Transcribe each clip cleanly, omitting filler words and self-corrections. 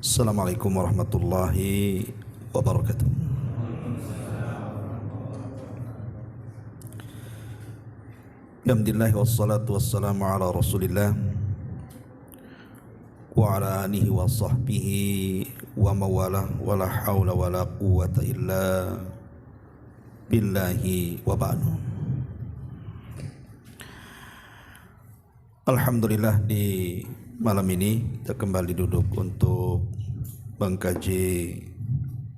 Assalamualaikum warahmatullahi wabarakatuh. Alhamdulillah wassalatu wassalamu ala Rasulillah wa ala alihi wa sahbihi wa mawalah wa la hawla wa la quwwata illa billahi wa ba'du. Alhamdulillah, di malam ini kita kembali duduk untuk mengkaji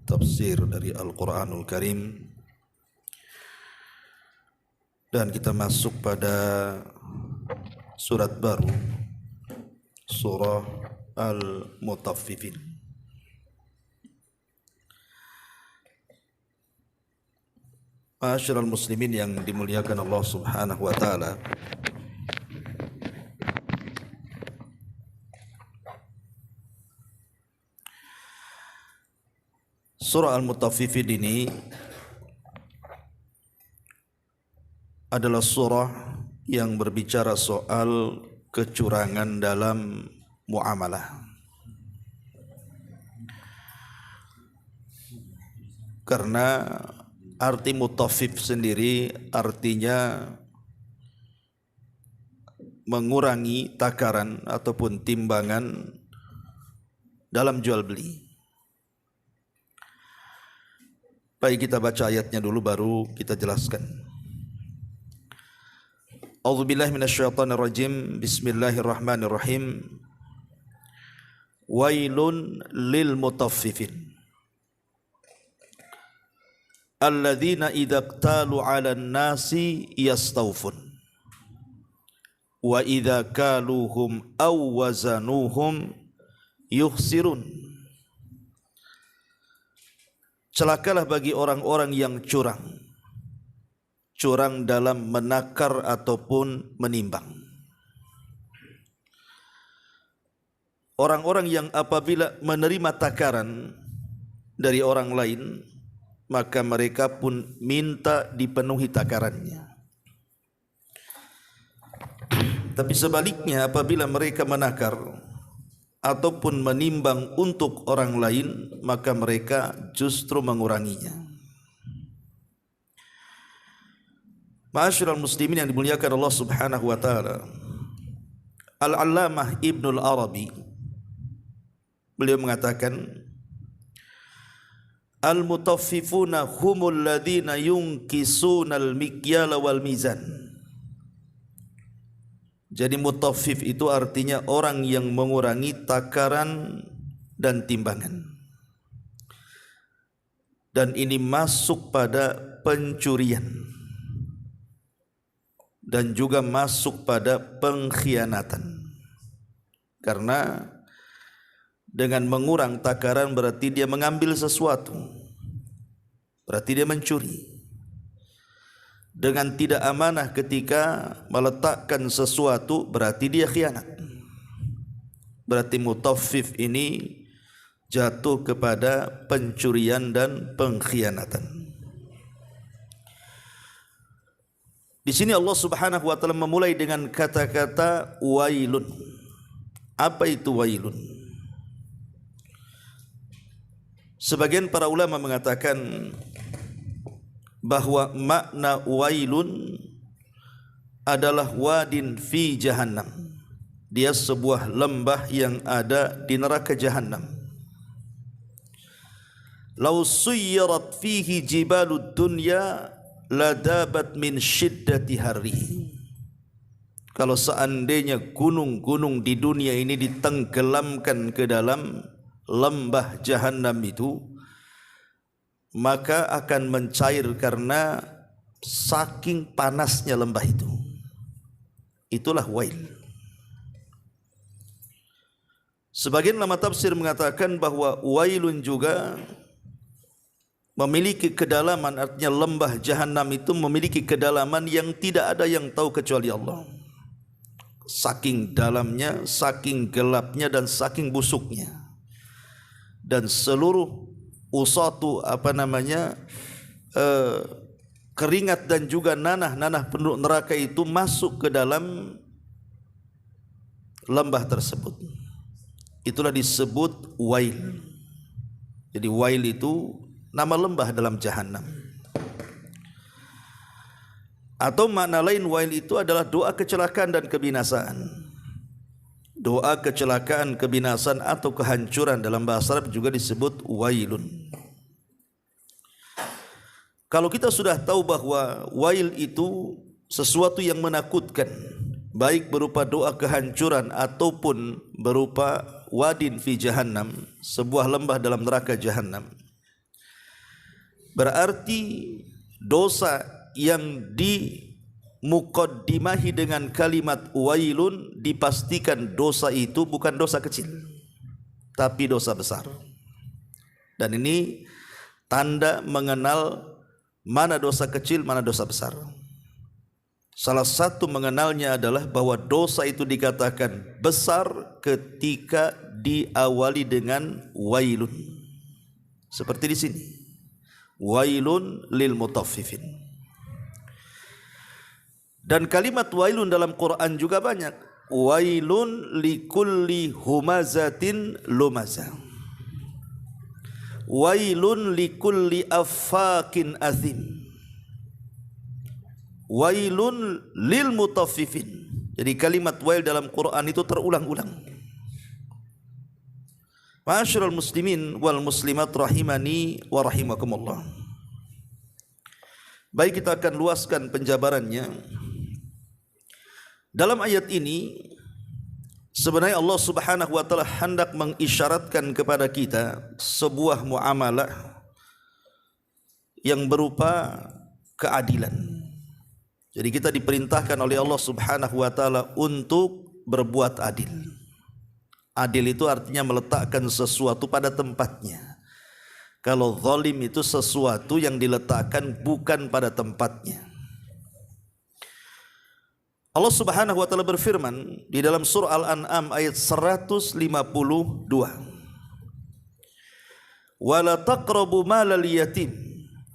tafsir dari Al-Quranul Karim, dan kita masuk pada surat baru, surah Al-Mutaffifin. Ma'asyiral muslimin yang dimuliakan Allah Subhanahu wa taala, surah Al-Mutaffifin ini adalah surah yang berbicara soal kecurangan dalam muamalah. Karena arti mutaffif sendiri artinya mengurangi takaran ataupun timbangan dalam jual beli. Baik, kita baca ayatnya dulu baru kita jelaskan. A'udzubillahi minasyaitonirrajim. Bismillahirrahmanirrahim. Wailun lil mutaffifin alladzina idza qtalu 'alan nasi yastawfun wa idza kaluhum aw wazanuhum yukhsirun. Celakalah bagi orang-orang yang curang dalam menakar ataupun menimbang. Orang-orang yang apabila menerima takaran dari orang lain, maka mereka pun minta dipenuhi takarannya. Tapi sebaliknya, apabila mereka menakar ataupun menimbang untuk orang lain, maka mereka justru menguranginya. Ma'asyiral muslimin yang dimuliakan Allah Subhanahu wa taala, Al-Allamah Ibnul Arabi beliau mengatakan, al-mutaffifuna humul ladzina yunkisuna al-mikyala wal mizan. Jadi mutaffif itu artinya orang yang mengurangi takaran dan timbangan. Dan ini masuk pada pencurian dan juga masuk pada pengkhianatan. Karena dengan mengurang takaran berarti dia mengambil sesuatu, berarti dia mencuri. Dengan tidak amanah ketika meletakkan sesuatu berarti dia khianat. Berarti mutaffif ini jatuh kepada pencurian dan pengkhianatan. Di sini Allah Subhanahu wa taala memulai dengan kata-kata wailun. Apa itu wailun? Sebagian para ulama mengatakan bahwa makna wailun adalah wadin fi jahannam. Dia sebuah lembah yang ada di neraka jahannam. Lau suyyarat fihi jibalud dunya ladabat min syiddati harrihi. Kalau seandainya gunung-gunung di dunia ini ditenggelamkan ke dalam lembah jahannam itu, maka akan mencair karena saking panasnya lembah itu. Itulah wail. Sebagian ulama tafsir mengatakan bahwa wailun juga memiliki kedalaman, artinya lembah jahanam itu memiliki kedalaman yang tidak ada yang tahu kecuali Allah. Saking dalamnya, saking gelapnya, dan saking busuknya. Dan seluruh usatu keringat dan juga nanah penduduk neraka itu masuk ke dalam lembah tersebut. itulah disebut wail. Jadi wail itu nama lembah dalam jahanam. Atau makna lain wail itu adalah doa kecelakaan dan kebinasaan. Doa kecelakaan, kebinasaan atau kehancuran dalam bahasa Arab juga disebut wailun. Kalau kita sudah tahu bahwa wail itu sesuatu yang menakutkan, baik berupa doa kehancuran ataupun berupa wadin fi jahannam, sebuah lembah dalam neraka jahannam, berarti dosa yang dimukaddimahi dengan kalimat wailun dipastikan dosa itu bukan dosa kecil, tapi dosa besar. Dan ini tanda mengenal mana dosa kecil, mana dosa besar. Salah satu mengenalnya adalah bahwa dosa itu dikatakan besar ketika diawali dengan wailun. Seperti di sini. Wailun lil mutaffifin. Dan kalimat wailun dalam Quran juga banyak. Wailun likulli humazatin lumazah. Wailun likulli affakin azim. Wailun lil mutaffifin. Jadi kalimat wail dalam Quran itu terulang-ulang. Ma'asyiral muslimin wal muslimat rahimani wa rahimakumullah. Baik, kita akan luaskan penjabarannya. Dalam ayat ini sebenarnya Allah Subhanahu wa taala hendak mengisyaratkan kepada kita sebuah muamalah yang berupa keadilan. Jadi kita diperintahkan oleh Allah Subhanahu wa taala untuk berbuat adil. Adil itu artinya meletakkan sesuatu pada tempatnya. Kalau zalim itu sesuatu yang diletakkan bukan pada tempatnya. Allah Subhanahu wa taala berfirman di dalam surah Al-An'am ayat 152. Wala taqrabu malal yatim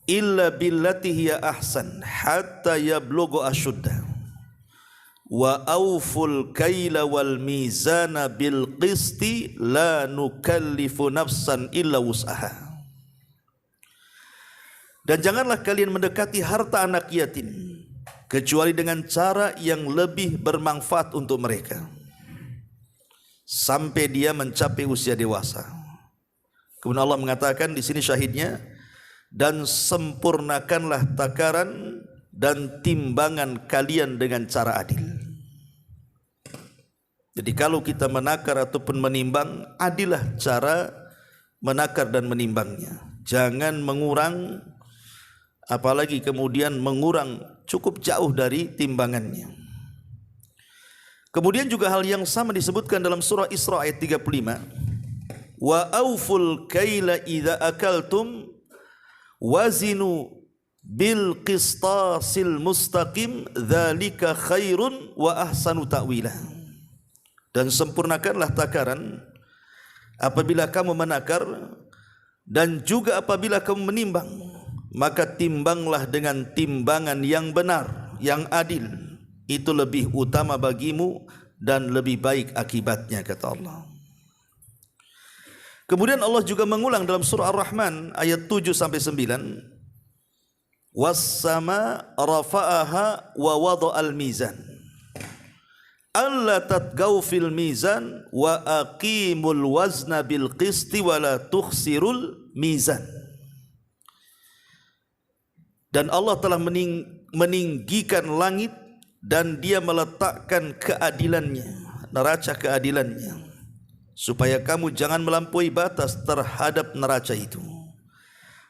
illa billati hiya ahsan hatta yablugha ashuddah wa auful kaila wal mizana bil qisti la nukallifu nafsan illa wus'aha. Dan janganlah kalian mendekati harta anak yatim kecuali dengan cara yang lebih bermanfaat untuk mereka sampai dia mencapai usia dewasa. Kemudian Allah mengatakan di sini syahidnya, dan sempurnakanlah takaran dan timbangan kalian dengan cara adil. Jadi kalau kita menakar ataupun menimbang, adillah cara menakar dan menimbangnya. Jangan mengurang, apalagi kemudian mengurang cukup jauh dari timbangannya. Kemudian juga hal yang sama disebutkan dalam surah Isra ayat 35. Wa auful kaila idza akaltum wazinu bil qistasil mustaqim dzalika khairun wa ahsanu ta'wila. Dan sempurnakanlah takaran apabila kamu menakar, dan juga apabila kamu menimbang, maka timbanglah dengan timbangan yang benar, yang adil. Itu lebih utama bagimu dan lebih baik akibatnya, kata Allah. Kemudian Allah juga mengulang dalam surah Ar-Rahman ayat 7 sampai 9. Was-sama rafa'aha wa wada'al mizan. Alla tatgau fil mizan wa aqimul wazna bil qisti wa la tukhsirul mizan. Dan Allah telah meninggikan langit dan dia meletakkan keadilannya, neraca keadilannya, supaya kamu jangan melampaui batas terhadap neraca itu.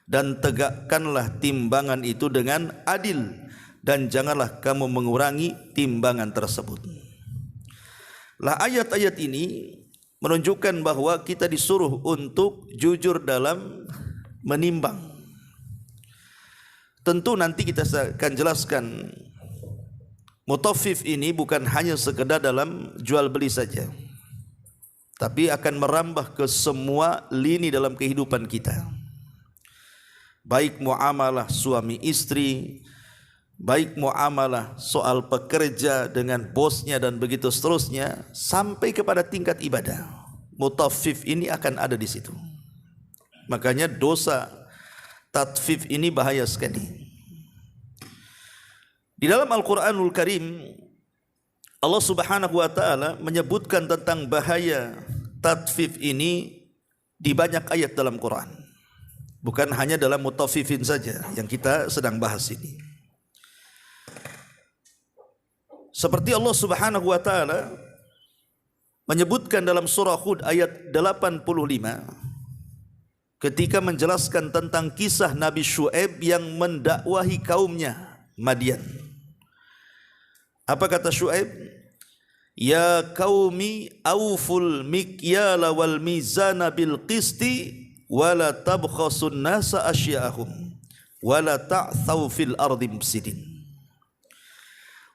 Dan tegakkanlah timbangan itu dengan adil, dan janganlah kamu mengurangi timbangan tersebut. Lah, ayat-ayat ini menunjukkan bahwa kita disuruh untuk jujur dalam menimbang. Tentu nanti kita akan jelaskan, mutaffif ini bukan hanya sekedar dalam jual beli saja, tapi akan merambah ke semua lini dalam kehidupan kita. Baik muamalah suami istri, baik muamalah soal pekerja dengan bosnya dan begitu seterusnya, sampai kepada tingkat ibadah. mutaffif ini akan ada di situ. Makanya dosa tatfif ini bahaya sekali. Di dalam Al-Quranul Karim, Allah Subhanahu wa ta'ala menyebutkan tentang bahaya tatfif ini di banyak ayat dalam Quran. Bukan hanya dalam mutaffifin saja yang kita sedang bahas ini. Seperti Allah Subhanahu wa ta'ala menyebutkan dalam surah Hud ayat 85 ketika menjelaskan tentang kisah Nabi Syuaib yang mendakwahi kaumnya Madian. Apa kata Syuaib? Ya qaumi awful mikyala wal mizana bil qisti wala tabkhasun nasa asya'ahum wala ta'thaw fil ardi mufsidin.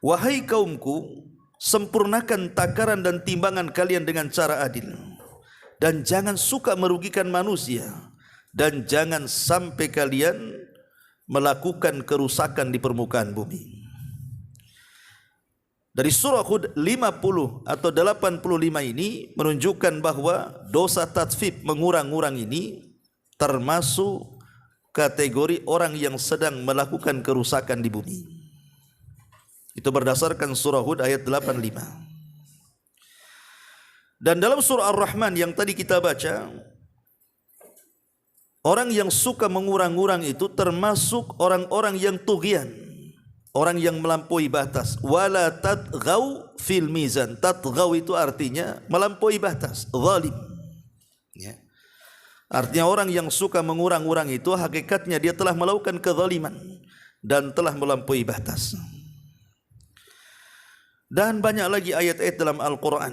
Wahai kaumku, sempurnakan takaran dan timbangan kalian dengan cara adil, dan jangan suka merugikan manusia, dan jangan sampai kalian melakukan kerusakan di permukaan bumi. Dari surah Hud 50 atau 85 ini menunjukkan bahwa dosa tatfif mengurang-urang ini termasuk kategori orang yang sedang melakukan kerusakan di bumi. Itu berdasarkan surah Hud ayat 85. Dan dalam surah Ar-Rahman yang tadi kita baca, orang yang suka mengurang-urang itu termasuk orang-orang yang tughyan, orang yang melampaui batas. Wala tatghaw fil mizan. Tatghaw itu artinya melampaui batas, zalim. Ya. Artinya orang yang suka mengurang-urang itu hakikatnya dia telah melakukan kezaliman dan telah melampaui batas. Dan banyak lagi ayat-ayat dalam Al-Quran.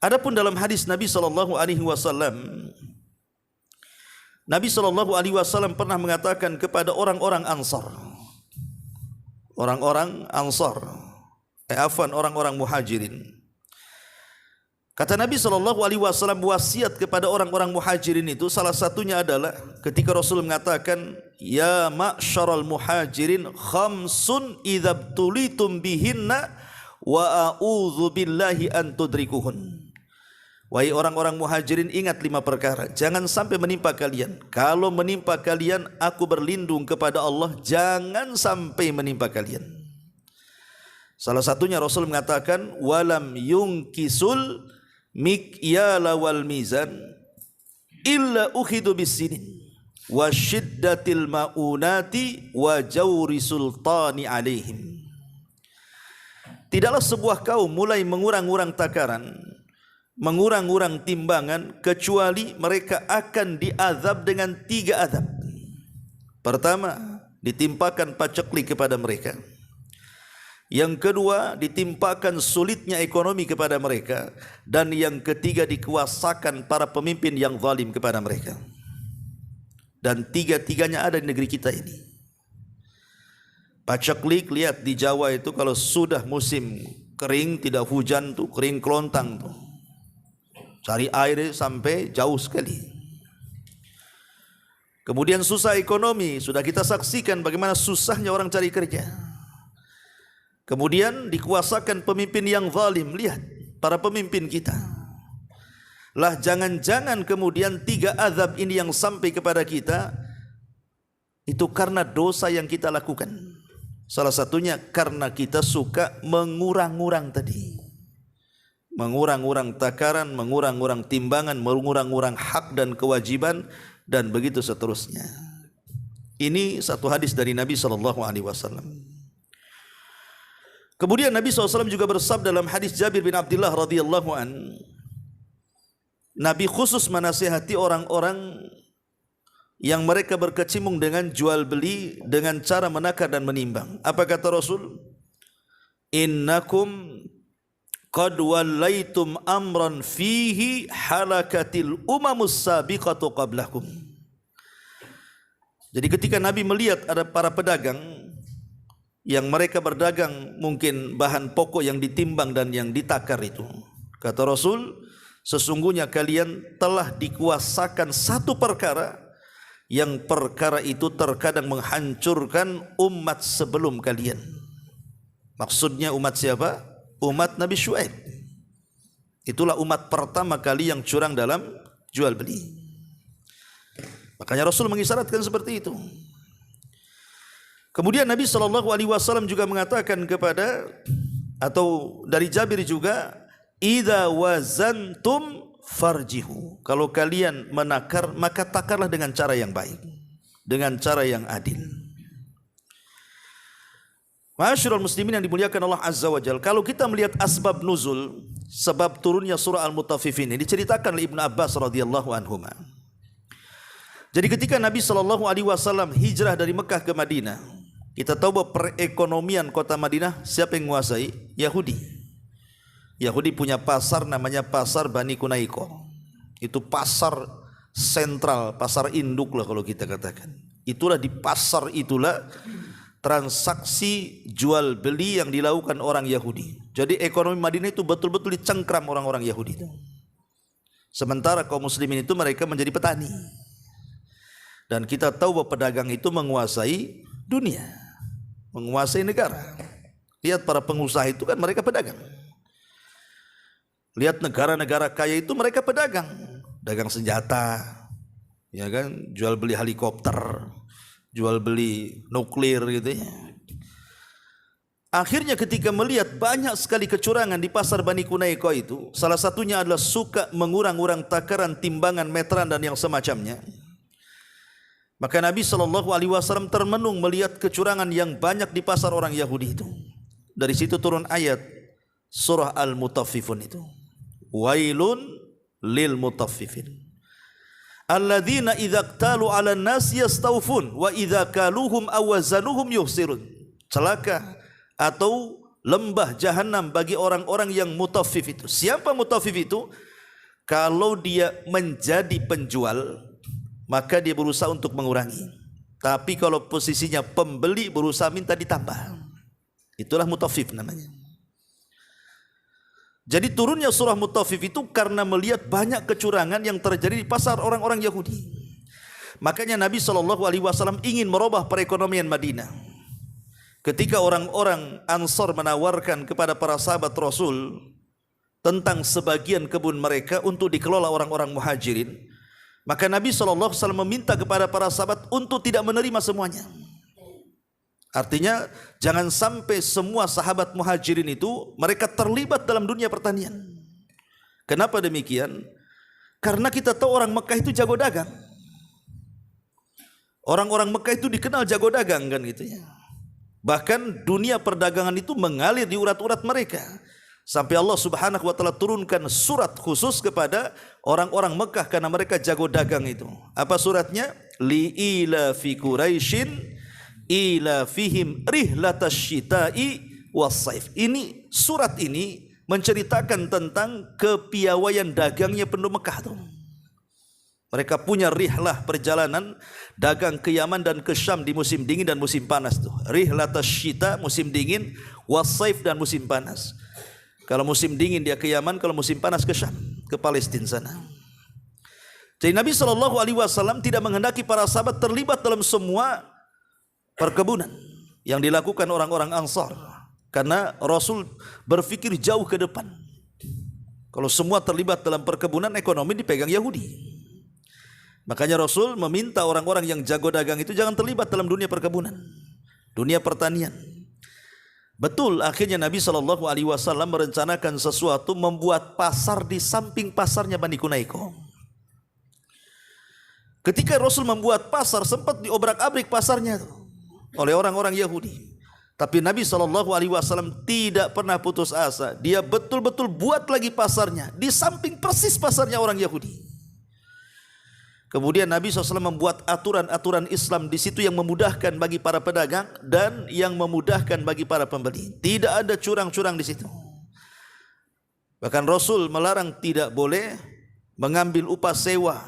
Adapun dalam hadis Nabi SAW, Nabi SAW pernah mengatakan kepada orang-orang Ansar, orang-orang Muhajirin. Kata Nabi SAW wasiat kepada orang-orang Muhajirin itu, salah satunya adalah ketika Rasul mengatakan, ya ma'syaral muhajirin khamsun idzabtulitum bihinna wa a'udzu billahi an tudrikuhun. Wahai orang-orang Muhajirin, ingat 5 perkara, jangan sampai menimpa kalian. Kalau menimpa kalian, aku berlindung kepada Allah, jangan sampai menimpa kalian. Salah satunya Rasul mengatakan, walam yungkisul mikyala wal mizan illa ukhidu bisinin wa syiddatil maunati wa jawri sultani alaihim. Tidaklah sebuah kaum mulai mengurang-urang takaran, mengurang-urang timbangan, kecuali mereka akan diazab dengan 3 azab. Pertama, ditimpakan paceklik kepada mereka. Yang kedua, ditimpakan sulitnya ekonomi kepada mereka. Dan yang ketiga, dikuasakan para pemimpin yang zalim kepada mereka. Dan 3-tiganya ada di negeri kita ini. Paceklik, lihat di Jawa itu kalau sudah musim kering, tidak hujan tuh, kering kelontang tuh. Cari air sampai jauh sekali. Kemudian susah ekonomi, sudah kita saksikan bagaimana susahnya orang cari kerja. Kemudian dikuasakan pemimpin yang zalim, lihat para pemimpin kita. Lah jangan-jangan kemudian 3 azab ini yang sampai kepada kita itu karena dosa yang kita lakukan. Salah satunya karena kita suka mengurang-urang tadi. Mengurang-urang takaran, mengurang-urang timbangan, mengurang-urang hak dan kewajiban, dan begitu seterusnya. Ini satu hadis dari Nabi SAW. Kemudian Nabi SAW juga bersabda dalam hadis Jabir bin Abdullah radhiyallahu an, Nabi khusus menasihati orang-orang yang mereka berkecimpung dengan jual beli dengan cara menakar dan menimbang. Apa kata Rasul? Innakum qad wallaitum amran fihi halakatil umamus sabiqatu qablakum. Jadi ketika Nabi melihat ada para pedagang yang mereka berdagang mungkin bahan pokok yang ditimbang dan yang ditakar itu, kata Rasul, sesungguhnya kalian telah dikuasakan satu perkara, yang perkara itu terkadang menghancurkan umat sebelum kalian. Maksudnya umat siapa? Umat Nabi Syuaib. Itulah umat pertama kali yang curang dalam jual beli. Makanya Rasul mengisyaratkan seperti itu. Kemudian Nabi SAW juga mengatakan kepada, atau dari Jabir juga, idza wazantum farjihu. Kalau kalian menakar, maka takarlah dengan cara yang baik, dengan cara yang adil. Ma'asyiral muslimin yang dimuliakan Allah Azza wa Jalla, kalau kita melihat asbab nuzul, sebab turunnya surah Al-Mutaffifin ini diceritakan oleh Ibnu Abbas radhiyallahu anhuma. Jadi ketika Nabi SAW hijrah dari Mekah ke Madinah, kita tahu bahwa perekonomian kota Madinah siapa yang menguasai? Yahudi. Yahudi punya pasar namanya pasar Bani Kunaiko. Itu pasar sentral, pasar induk lah kalau kita katakan. Itulah di pasar itulah transaksi jual beli yang dilakukan orang Yahudi. Jadi ekonomi Madinah itu betul-betul dicengkram orang-orang Yahudi itu. Sementara kaum muslimin itu mereka menjadi petani. Dan kita tahu bahwa pedagang itu menguasai dunia, menguasai negara. Lihat para pengusaha itu kan mereka pedagang. Lihat negara-negara kaya itu mereka pedagang, dagang senjata, ya kan, jual beli helikopter, jual beli nuklir gitu ya. Akhirnya ketika melihat banyak sekali kecurangan di pasar Bani Kunaiko itu, salah satunya adalah suka mengurang-urang takaran, timbangan, meteran dan yang semacamnya. Maka Nabi SAW termenung melihat kecurangan yang banyak di pasar orang Yahudi itu. Dari situ turun ayat surah Al-Mutaffifun itu. Wailun lil mutaffifin. Alladzina idza iktalu 'alan nasi yastawfun wa idza kaluhum aw wazanuhum yuhsirun. Celaka atau lembah jahanam bagi orang-orang yang mutaffif itu. Siapa mutaffif itu? Kalau dia menjadi penjual, maka dia berusaha untuk mengurangi. Tapi kalau posisinya pembeli, berusaha minta ditambah. Itulah mutaffif namanya. Jadi turunnya surah Mutaffif itu karena melihat banyak kecurangan yang terjadi di pasar orang-orang Yahudi. Makanya Nabi SAW ingin merubah perekonomian Madinah. Ketika orang-orang Ansar menawarkan kepada para sahabat Rasul tentang sebagian kebun mereka untuk dikelola orang-orang Muhajirin, maka Nabi SAW meminta kepada para sahabat untuk tidak menerima semuanya. Artinya jangan sampai semua sahabat Muhajirin itu mereka terlibat dalam dunia pertanian. Kenapa demikian? Karena kita tahu orang Mekah itu jago dagang. Orang-orang Mekah itu dikenal jago dagang kan gitu ya. Bahkan dunia perdagangan itu mengalir di urat-urat mereka. Sampai Allah Subhanahu wa taala turunkan surat khusus kepada orang-orang Mekah karena mereka jago dagang itu. Apa suratnya? Li ila fi Quraisyin ila fihim rihlatash syita'i was-saif. Ini surat ini menceritakan tentang kepiawaian dagangnya penduduk Mekah tuh. Mereka punya rihlah perjalanan dagang ke Yaman dan ke Syam di musim dingin dan musim panas tuh. Rihlatash syita musim dingin, was-saif dan musim panas. Kalau musim dingin dia ke Yaman, kalau musim panas ke Syam, ke Palestina sana. Jadi Nabi SAW tidak menghendaki para sahabat terlibat dalam semua perkebunan yang dilakukan orang-orang Ansar. Karena Rasul berpikir jauh ke depan. Kalau semua terlibat dalam perkebunan, ekonomi dipegang Yahudi. Makanya Rasul meminta orang-orang yang jago dagang itu jangan terlibat dalam dunia perkebunan, dunia pertanian. Betul, akhirnya Nabi SAW merencanakan sesuatu, membuat pasar di samping pasarnya Bani Kunaiko. Ketika Rasul membuat pasar, sempat diobrak-abrik pasarnya oleh orang-orang Yahudi. Tapi Nabi SAW tidak pernah putus asa. Dia betul-betul buat lagi pasarnya di samping persis pasarnya orang Yahudi. Kemudian Nabi SAW membuat aturan-aturan Islam di situ yang memudahkan bagi para pedagang dan yang memudahkan bagi para pembeli. Tidak ada curang-curang di situ. Bahkan Rasul melarang tidak boleh mengambil upah sewa.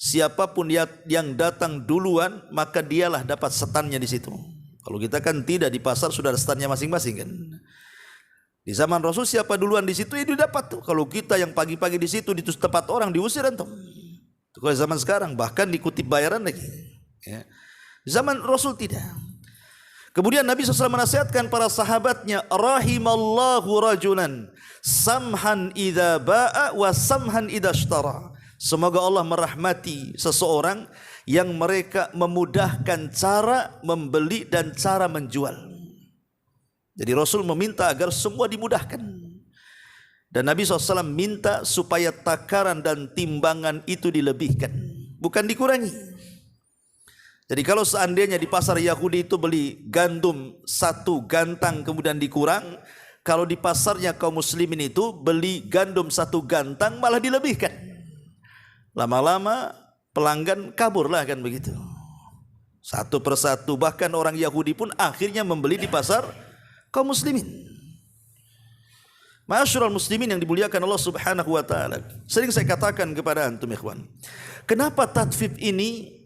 Siapapun yang datang duluan maka dialah dapat setannya di situ. Kalau kita kan tidak, di pasar sudah ada setannya masing-masing kan. Di zaman Rasul siapa duluan di situ itu dapat tuh. Kalau kita yang pagi-pagi di situ di tempat orang diusir antum. Kalau zaman sekarang bahkan dikutip bayaran lagi. Ya. Zaman Rasul tidak. Kemudian Nabi SAW menasihatkan para sahabatnya, rahimallahu rajulan samhan idza ba'a wa samhan idza ishtara. Semoga Allah merahmati seseorang yang mereka memudahkan cara membeli dan cara menjual. Jadi Rasul meminta agar semua dimudahkan. Dan Nabi SAW minta supaya takaran dan timbangan itu dilebihkan, bukan dikurangi. Jadi kalau seandainya di pasar Yahudi itu beli gandum 1 gantang kemudian dikurang, kalau di pasarnya kaum muslimin itu beli gandum 1 gantang malah dilebihkan. Lama-lama pelanggan kaburlah kan begitu. Satu persatu, bahkan orang Yahudi pun akhirnya membeli di pasar kaum muslimin. Ma'asyiral muslimin yang dimuliakan Allah Subhanahu wa taala. Sering saya katakan kepada antum ikhwan, kenapa tatfif ini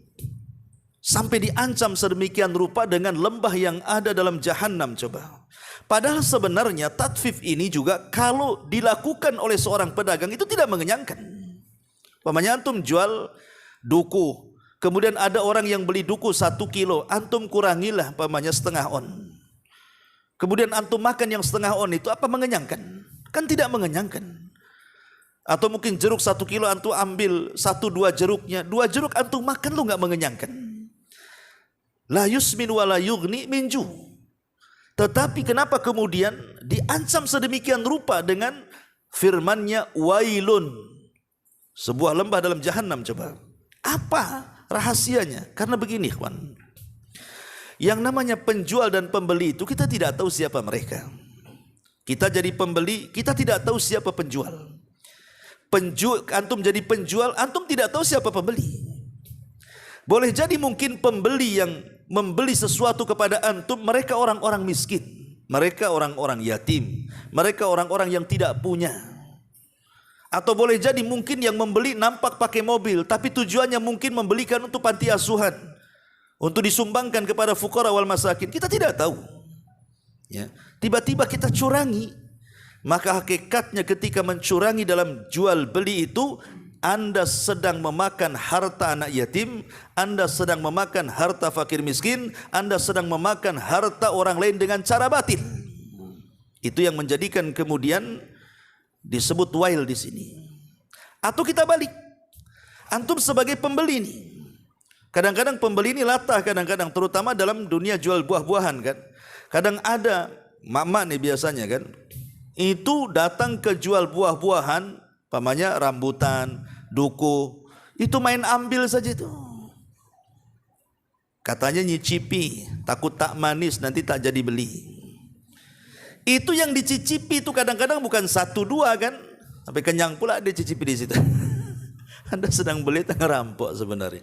sampai diancam sedemikian rupa dengan lembah yang ada dalam jahanam coba. Padahal sebenarnya tatfif ini juga kalau dilakukan oleh seorang pedagang itu tidak mengenyangkan. Pamannya antum jual duku, kemudian ada orang yang beli duku 1 kilo, antum kurangilah pamannya setengah on. Kemudian antum makan yang setengah on itu, apa mengenyangkan? Kan tidak mengenyangkan. Atau mungkin jeruk 1 kilo antum ambil 1-2 jeruknya, 2 jeruk antum makan lu nggak mengenyangkan. La yusmin wa la yughni min ju'. Tetapi kenapa kemudian diancam sedemikian rupa dengan firman-Nya wailun, sebuah lembah dalam jahanam coba. Apa rahasianya? Karena begini ikhwan, yang namanya penjual dan pembeli itu kita tidak tahu siapa mereka. Kita jadi pembeli, kita tidak tahu siapa penjual. Antum jadi penjual, antum tidak tahu siapa pembeli. Boleh jadi mungkin pembeli yang membeli sesuatu kepada antum, mereka orang-orang miskin, mereka orang-orang yatim, mereka orang-orang yang tidak punya. Atau boleh jadi mungkin yang membeli nampak pakai mobil, tapi tujuannya mungkin membelikan untuk panti asuhan, untuk disumbangkan kepada fuqara wal masakin. Kita tidak tahu. Ya, tiba-tiba kita curangi. Maka hakikatnya ketika mencurangi dalam jual beli itu, Anda sedang memakan harta anak yatim, Anda sedang memakan harta fakir miskin, Anda sedang memakan harta orang lain dengan cara batil. Itu yang menjadikan kemudian disebut wail di sini. Atau kita balik, antum sebagai pembeli ini, kadang-kadang pembeli ini latah, kadang-kadang terutama dalam dunia jual buah-buahan kan. Kadang ada mak-mak nih biasanya kan, itu datang ke jual buah-buahan, pamannya rambutan, duku, itu main ambil saja itu. Katanya nyicipi, takut tak manis nanti tak jadi beli. Itu yang dicicipi itu kadang-kadang bukan 1-2 kan, sampai kenyang pula dia cicipi di situ. Anda sedang beli tengah rampok sebenarnya.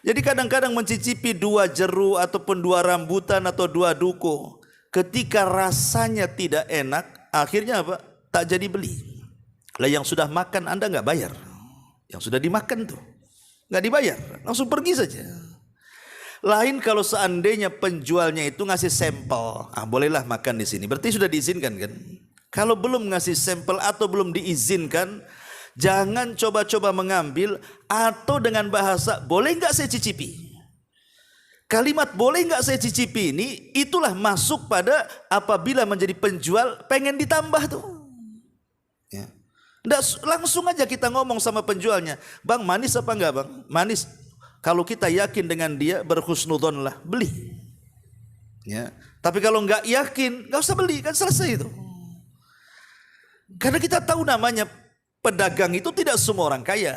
Jadi kadang-kadang mencicipi 2 jeruk ataupun 2 rambutan atau 2 duku, ketika rasanya tidak enak, akhirnya apa? Tak jadi beli. Lah yang sudah makan Anda nggak bayar, yang sudah dimakan tuh nggak dibayar, langsung pergi saja. Lain kalau seandainya penjualnya itu ngasih sampel, bolehlah makan di sini, berarti sudah diizinkan kan. Kalau belum ngasih sampel atau belum diizinkan, jangan coba-coba mengambil. Atau dengan bahasa boleh nggak saya cicipi, kalimat boleh nggak saya cicipi ini itulah masuk pada apabila menjadi penjual pengen ditambah tuh. Ya. Nggak, langsung aja kita ngomong sama penjualnya, bang manis apa enggak bang? Manis. Kalau kita yakin dengan dia berhusnudzon lah beli. Ya. Tapi kalau nggak yakin nggak usah beli, kan selesai itu. Karena kita tahu namanya pedagang itu tidak semua orang kaya.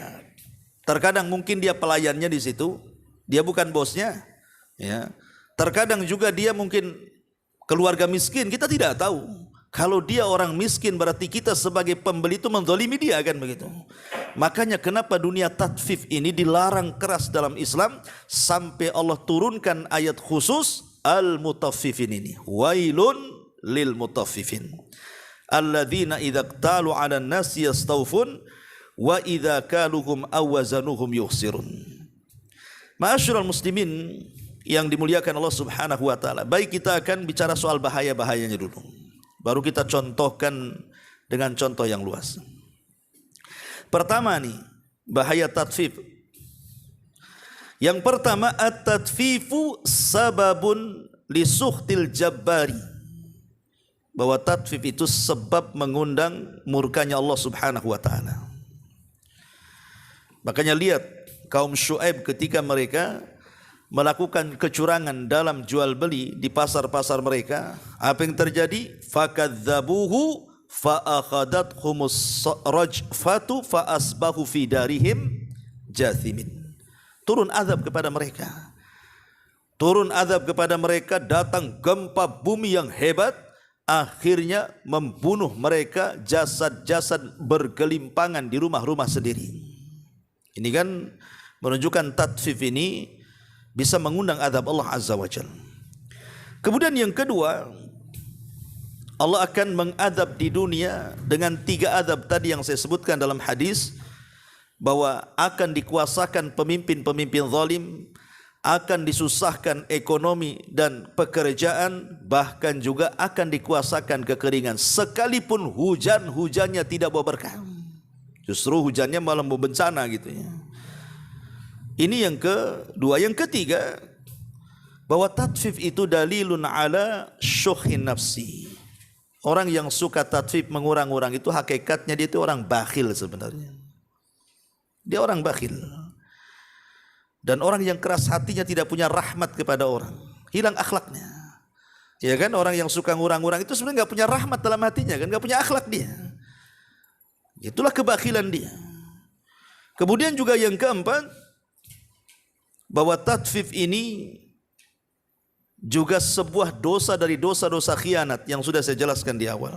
Terkadang mungkin dia pelayannya di situ, dia bukan bosnya. Ya. Terkadang juga dia mungkin keluarga miskin, kita tidak tahu. Kalau dia orang miskin berarti kita sebagai pembeli itu menzalimi dia kan begitu. Makanya kenapa dunia tatfif ini dilarang keras dalam Islam sampai Allah turunkan ayat khusus al-mutaffifin ini. Wailun lil mutaffifin. Alladzina idza qtalu 'alan nasi yastawfun wa idza kaluhum aw wazanuhum yukhsirun. Ma'asyiral muslimin yang dimuliakan Allah Subhanahu wa taala. Baik, kita akan bicara soal bahaya-bahayanya dulu. Baru kita contohkan dengan contoh yang luas. Pertama nih, bahaya tatfif. Yang pertama, at-tatfifu sababun li sukhtil jabbari, bahwa tatfif itu sebab mengundang murkanya Allah Subhanahu wa taala. Makanya lihat kaum Syuaib ketika mereka melakukan kecurangan dalam jual beli di pasar-pasar mereka, apa yang terjadi? Fakadzabuhu fa akhadathhumus rajfatu fa asbahu fi darihim jathimin. Turun azab kepada mereka. Turun azab kepada mereka, datang gempa bumi yang hebat, akhirnya membunuh mereka, jasad-jasad bergelimpangan di rumah-rumah sendiri. Ini kan menunjukkan tatfif ini bisa mengundang azab Allah Azza wa Jalla. Kemudian yang kedua, Allah akan mengadab di dunia dengan 3 azab tadi yang saya sebutkan dalam hadis, bahwa akan dikuasakan pemimpin-pemimpin zalim, akan disusahkan ekonomi dan pekerjaan, bahkan juga akan dikuasakan kekeringan. Sekalipun hujannya tidak bawa berkah, justru hujannya malah membencana gitu ya. Ini yang kedua. Yang ketiga, bahwa tatfif itu dalilun ala syuhin nafsi. Orang yang suka tatfif, mengurang-urang, itu hakikatnya dia itu orang bakhil sebenarnya. Dia orang bakhil. Dan orang yang keras hatinya tidak punya rahmat kepada orang, hilang akhlaknya. Ya kan, orang yang suka ngurang-ngurang itu sebenarnya nggak punya rahmat dalam hatinya kan, nggak punya akhlak dia. Itulah kebakhilan dia. Kemudian juga yang keempat, bahwa tatfif ini juga sebuah dosa dari dosa-dosa khianat yang sudah saya jelaskan di awal.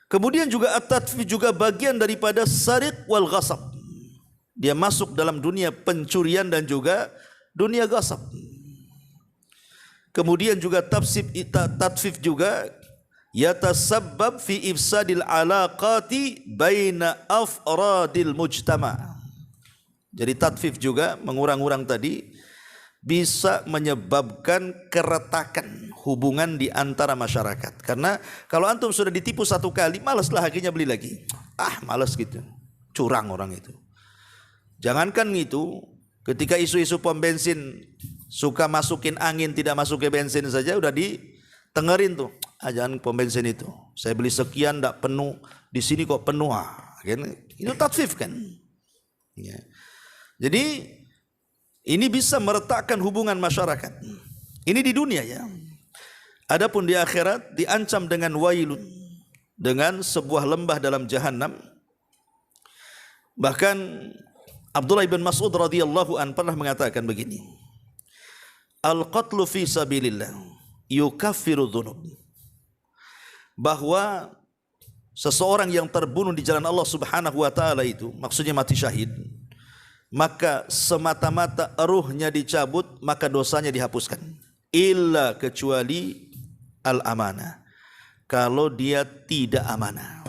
Kemudian juga at-tatfif juga bagian daripada sariq wal ghasab. Dia masuk dalam dunia pencurian dan juga dunia ghasab. Kemudian juga tatfif juga yatasabbab fi ifsadil alaqati baina afradil mujtama'. Jadi tatfif juga, mengurang-urang tadi, bisa menyebabkan keretakan hubungan di antara masyarakat. Karena kalau antum sudah ditipu satu kali, malaslah akhirnya beli lagi. Malas gitu. Curang orang itu. Jangankan itu, ketika isu-isu pom bensin suka masukin angin, tidak masuk ke bensin saja udah ditengerin tuh. Jangan pom bensin itu. Saya beli sekian enggak penuh, di sini kok penuh. Itu tatfif kan? Ya. Jadi ini bisa meretakkan hubungan masyarakat. Ini di dunia ya. Adapun di akhirat diancam dengan wailun, dengan sebuah lembah dalam jahanam. Bahkan Abdullah bin Mas'ud radhiyallahu an pernah mengatakan begini, al-qatlu fi sabilillah yukaffiru dzunub. Bahwa seseorang yang terbunuh di jalan Allah Subhanahu wa taala itu, maksudnya mati syahid, maka semata-mata ruhnya dicabut, maka dosanya dihapuskan. Illa, kecuali al-amanah, kalau dia tidak amanah.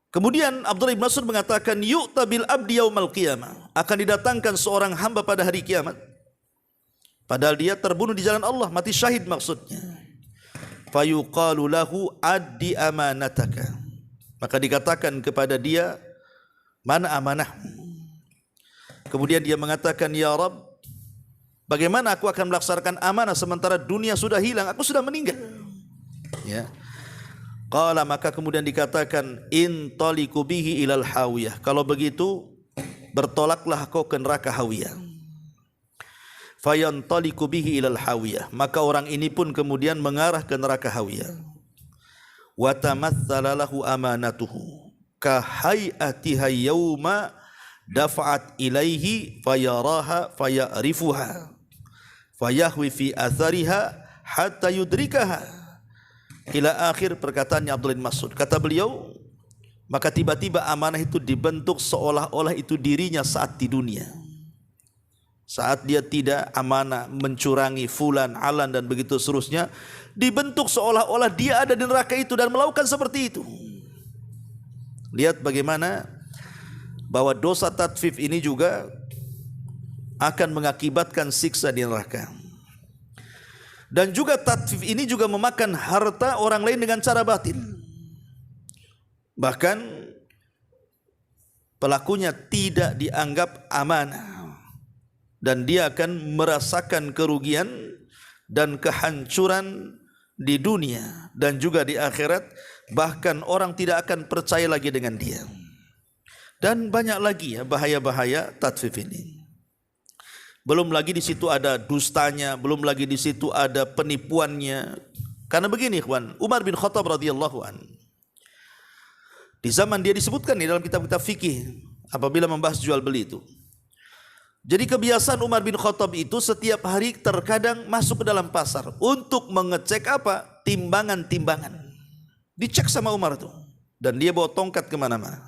Kemudian Abdullah bin Mas'ud mengatakan, yu'ta bil abdi yaumal qiyamah, akan didatangkan seorang hamba pada hari kiamat, padahal dia terbunuh di jalan Allah, mati syahid maksudnya. Fayuqalu lahu addi amanataka, maka dikatakan kepada dia, mana amanahmu? Kemudian dia mengatakan, ya Rabb, bagaimana aku akan melaksanakan amanah sementara dunia sudah hilang, aku sudah meninggal. Ya. Qala, maka kemudian dikatakan, intaliqu bihi ilal hawiyah, kalau begitu bertolaklah kau ke neraka hawiyah. Fayantaliqu bihi ilal hawiyah, maka orang ini pun kemudian mengarah ke neraka hawiyah. Wa tamatsala lahu amanatuhu kahayatiha yauma dafa'at ilaihi fayaraha fayarifuha fayahwi fi athariha hatta yudrikaha. Ila akhir perkataannya Abdullah bin Mas'ud. Kata beliau, maka tiba-tiba amanah itu dibentuk seolah-olah itu dirinya saat di dunia. Saat dia tidak amanah, mencurangi fulan, alan dan begitu seterusnya, dibentuk seolah-olah dia ada di neraka itu dan melakukan seperti itu. Lihat bagaimana bahwa dosa tatfif ini juga akan mengakibatkan siksa di neraka. Dan juga tatfif ini juga memakan harta orang lain dengan cara batil. Bahkan pelakunya tidak dianggap amanah. dan dia akan merasakan kerugian dan kehancuran di dunia dan juga di akhirat, bahkan orang tidak akan percaya lagi dengan dia. Dan banyak lagi ya bahaya-bahaya tatfif ini. Belum lagi di situ ada dustanya, belum lagi di situ ada penipuannya. Karena begini ikhwan, Umar bin Khattab radhiyallahu an, di zaman dia disebutkan di dalam kitab-kitab fikih apabila membahas jual beli itu. Jadi kebiasaan Umar bin Khattab itu setiap hari terkadang masuk ke dalam pasar untuk mengecek apa? Timbangan-timbangan. Dicek sama Umar tuh. Dan dia bawa tongkat kemana-mana.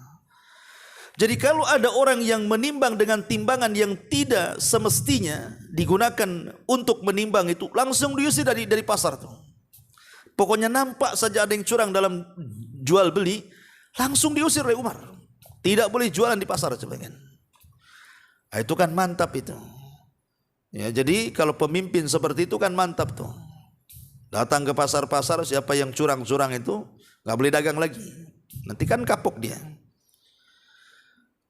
Jadi kalau ada orang yang menimbang dengan timbangan yang tidak semestinya digunakan untuk menimbang itu, langsung diusir dari pasar tuh. Pokoknya nampak saja ada yang curang dalam jual beli, langsung diusir oleh Umar. Tidak boleh jualan di pasar sebagian. Nah, itu kan mantap itu. Ya, jadi kalau pemimpin seperti itu kan mantap tuh. Datang ke pasar-pasar, siapa yang curang-curang itu nggak boleh dagang lagi. Nanti kan kapok dia.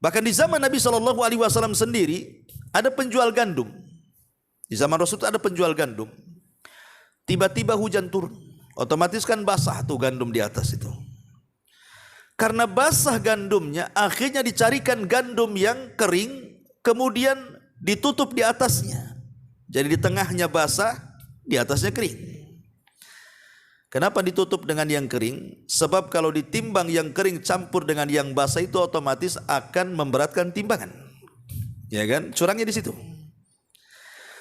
Bahkan di zaman Nabi SAW sendiri ada penjual gandum. Di zaman Rasul itu ada penjual gandum. Tiba-tiba hujan turun, otomatis kan basah tuh gandum di atas itu. Karena basah gandumnya, akhirnya dicarikan gandum yang kering, kemudian ditutup di atasnya. Jadi di tengahnya basah, di atasnya kering. Kenapa ditutup dengan yang kering? Sebab kalau ditimbang yang kering campur dengan yang basah itu otomatis akan memberatkan timbangan. Ya kan? Curangnya di situ.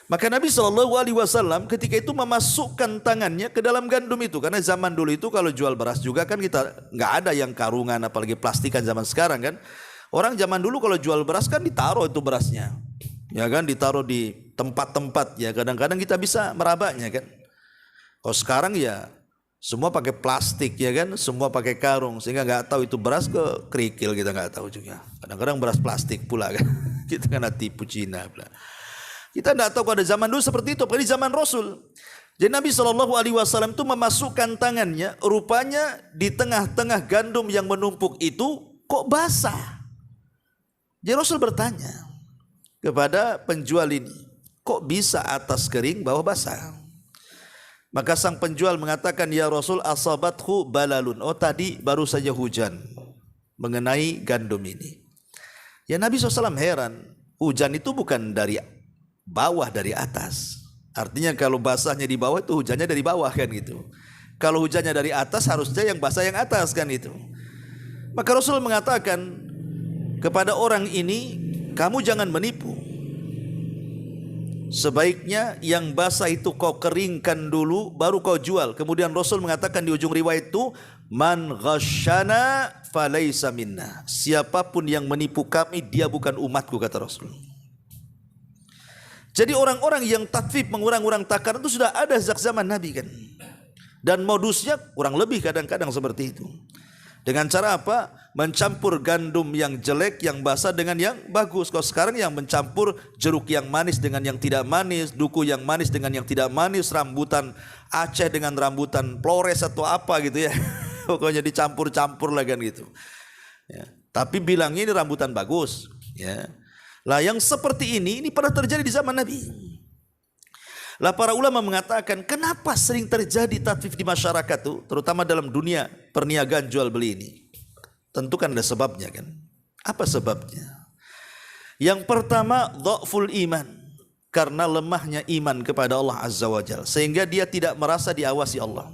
Maka Nabi SAW ketika itu memasukkan tangannya ke dalam gandum itu. Karena zaman dulu itu kalau jual beras juga kan kita nggak ada yang karungan, apalagi plastikan zaman sekarang kan. Orang zaman dulu kalau jual beras kan ditaruh itu berasnya. Ya kan? Ditaruh di tempat-tempat ya. Kadang-kadang kita bisa merabanya kan. Kalau sekarang ya semua pakai plastik ya kan, semua pakai karung sehingga nggak tahu itu beras ke kerikil, kita nggak tahu juga. Kadang-kadang beras plastik pula kan, kita kena tipu Cina pula. Kita nggak tahu pada zaman dulu seperti itu, pada zaman Rasul. Jadi Nabi SAW itu memasukkan tangannya, rupanya di tengah-tengah gandum yang menumpuk itu kok basah. Jadi Rasul bertanya kepada penjual ini, kok bisa atas kering bawah basah? Maka sang penjual mengatakan, ya Rasul, asabathu balalun. Oh tadi baru saja hujan mengenai gandum ini. Ya Nabi SAW heran, hujan itu bukan dari bawah, dari atas. Artinya kalau basahnya di bawah itu hujannya dari bawah kan gitu. Kalau hujannya dari atas harusnya yang basah yang atas kan itu. Maka Rasul mengatakan kepada orang ini, kamu jangan menipu. Sebaiknya yang basah itu kau keringkan dulu baru kau jual. Kemudian Rasul mengatakan di ujung riwayat itu, man ghasyana falaysa minna. Siapapun yang menipu kami, dia bukan umatku, kata Rasul. Jadi orang-orang yang tatfif, mengurang-urang takaran itu sudah ada sejak zaman Nabi kan. Dan modusnya kurang lebih kadang-kadang seperti itu. Dengan cara apa? Mencampur gandum yang jelek, yang basah dengan yang bagus. Kalau sekarang yang mencampur jeruk yang manis dengan yang tidak manis, duku yang manis dengan yang tidak manis, rambutan Aceh dengan rambutan Flores atau apa gitu ya. Pokoknya dicampur-campur lah kan gitu. Ya. Tapi bilangnya ini rambutan bagus. Ya. Lah yang seperti ini pernah terjadi di zaman Nabi. Lah para ulama mengatakan kenapa sering terjadi tatfif di masyarakat itu, terutama dalam dunia perniagaan jual beli ini. Tentu kan ada sebabnya kan. Apa sebabnya? Yang pertama, dha'ful iman. Karena lemahnya iman kepada Allah Azza wa Jalla, sehingga dia tidak merasa diawasi Allah.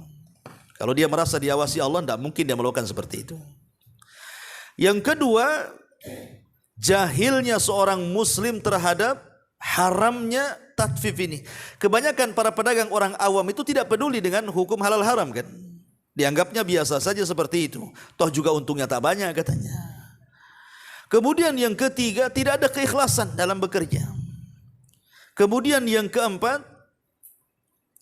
Kalau dia merasa diawasi Allah, tidak mungkin dia melakukan seperti itu. Yang kedua, jahilnya seorang muslim terhadap haramnya tatfif ini. Kebanyakan para pedagang orang awam itu tidak peduli dengan hukum halal haram kan. Dianggapnya biasa saja seperti itu. Toh juga untungnya tak banyak katanya. Kemudian yang ketiga, tidak ada keikhlasan dalam bekerja. Kemudian yang keempat,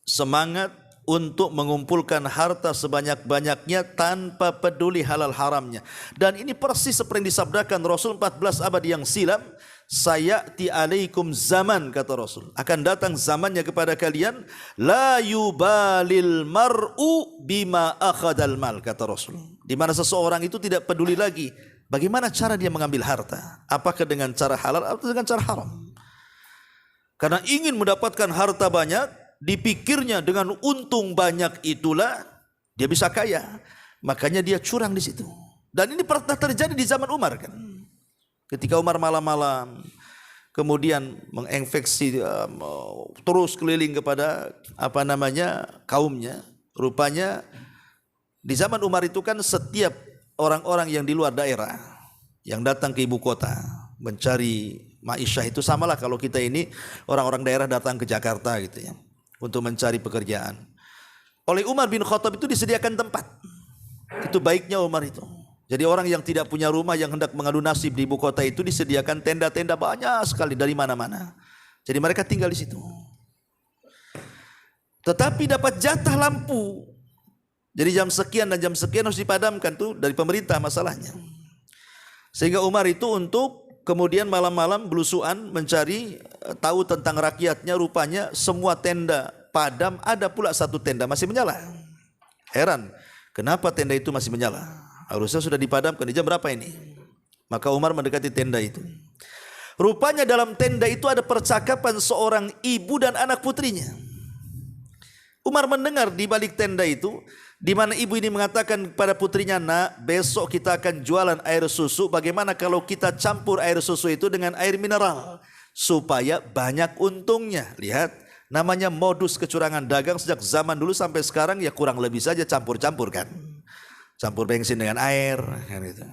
semangat untuk mengumpulkan harta sebanyak-banyaknya tanpa peduli halal haramnya. Dan ini persis seperti yang disabdakan Rasul 14 abad yang silam, sayati alaikum zaman, kata Rasul, akan datang zamannya kepada kalian, la yubalil mar'u bima akhadal mal, kata Rasul, di mana seseorang itu tidak peduli lagi bagaimana cara dia mengambil harta, apakah dengan cara halal atau dengan cara haram. Karena ingin mendapatkan harta banyak, dipikirnya dengan untung banyak itulah dia bisa kaya. Makanya dia curang di situ. Dan ini pernah terjadi di zaman Umar kan. Ketika Umar malam-malam kemudian menginfeksi terus keliling kepada kaumnya. Rupanya di zaman Umar itu kan setiap orang-orang yang di luar daerah yang datang ke ibu kota mencari ma'isyah itu samalah kalau kita ini orang-orang daerah datang ke Jakarta gitu ya untuk mencari pekerjaan. Oleh Umar bin Khattab itu disediakan tempat. Itu baiknya Umar itu. Jadi orang yang tidak punya rumah yang hendak mengadu nasib di ibu kota itu disediakan tenda-tenda banyak sekali dari mana-mana. Jadi mereka tinggal di situ. Tetapi dapat jatah lampu. Jadi jam sekian dan jam sekian harus dipadamkan tuh dari pemerintah masalahnya. Sehingga Umar itu untuk kemudian malam-malam belusuan mencari tahu tentang rakyatnya, rupanya semua tenda padam, ada pula satu tenda masih menyala. Heran, kenapa tenda itu masih menyala? Harusnya sudah dipadamkan. Di jam berapa ini? Maka Umar mendekati tenda itu. Rupanya dalam tenda itu ada percakapan seorang ibu dan anak putrinya. Umar mendengar di balik tenda itu, di mana ibu ini mengatakan kepada putrinya, "Nak, besok kita akan jualan air susu. Bagaimana kalau kita campur air susu itu dengan air mineral supaya banyak untungnya?" Lihat, namanya modus kecurangan dagang sejak zaman dulu sampai sekarang ya kurang lebih saja campur-campur kan. Campur bensin dengan air kan gitu.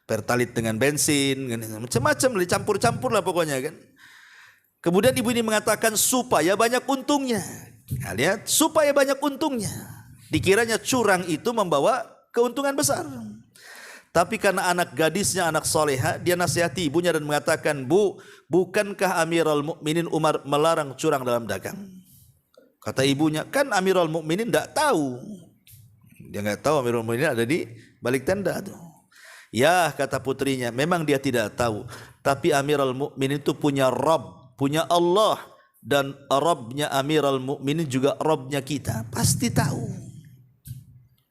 Pertalit dengan bensin kan gitu. Macam-macam dicampur-campur lah pokoknya kan. Kemudian ibu ini mengatakan supaya banyak untungnya. Nah, lihat, supaya banyak untungnya. Dikiranya curang itu membawa keuntungan besar. Tapi karena anak gadisnya anak soleha, dia nasihati ibunya dan mengatakan, "Bu, bukankah Amirul Mukminin Umar melarang curang dalam dagang?" Kata ibunya, "Kan Amirul Mukminin tidak tahu." Dia nggak tahu Amirul Mukminin ada di balik tenda tuh. Ya, kata putrinya, memang dia tidak tahu. Tapi Amirul Mukminin itu punya Rabb, punya Allah. Dan Rabbnya Amirul Mukminin juga Rabbnya kita. Pasti tahu.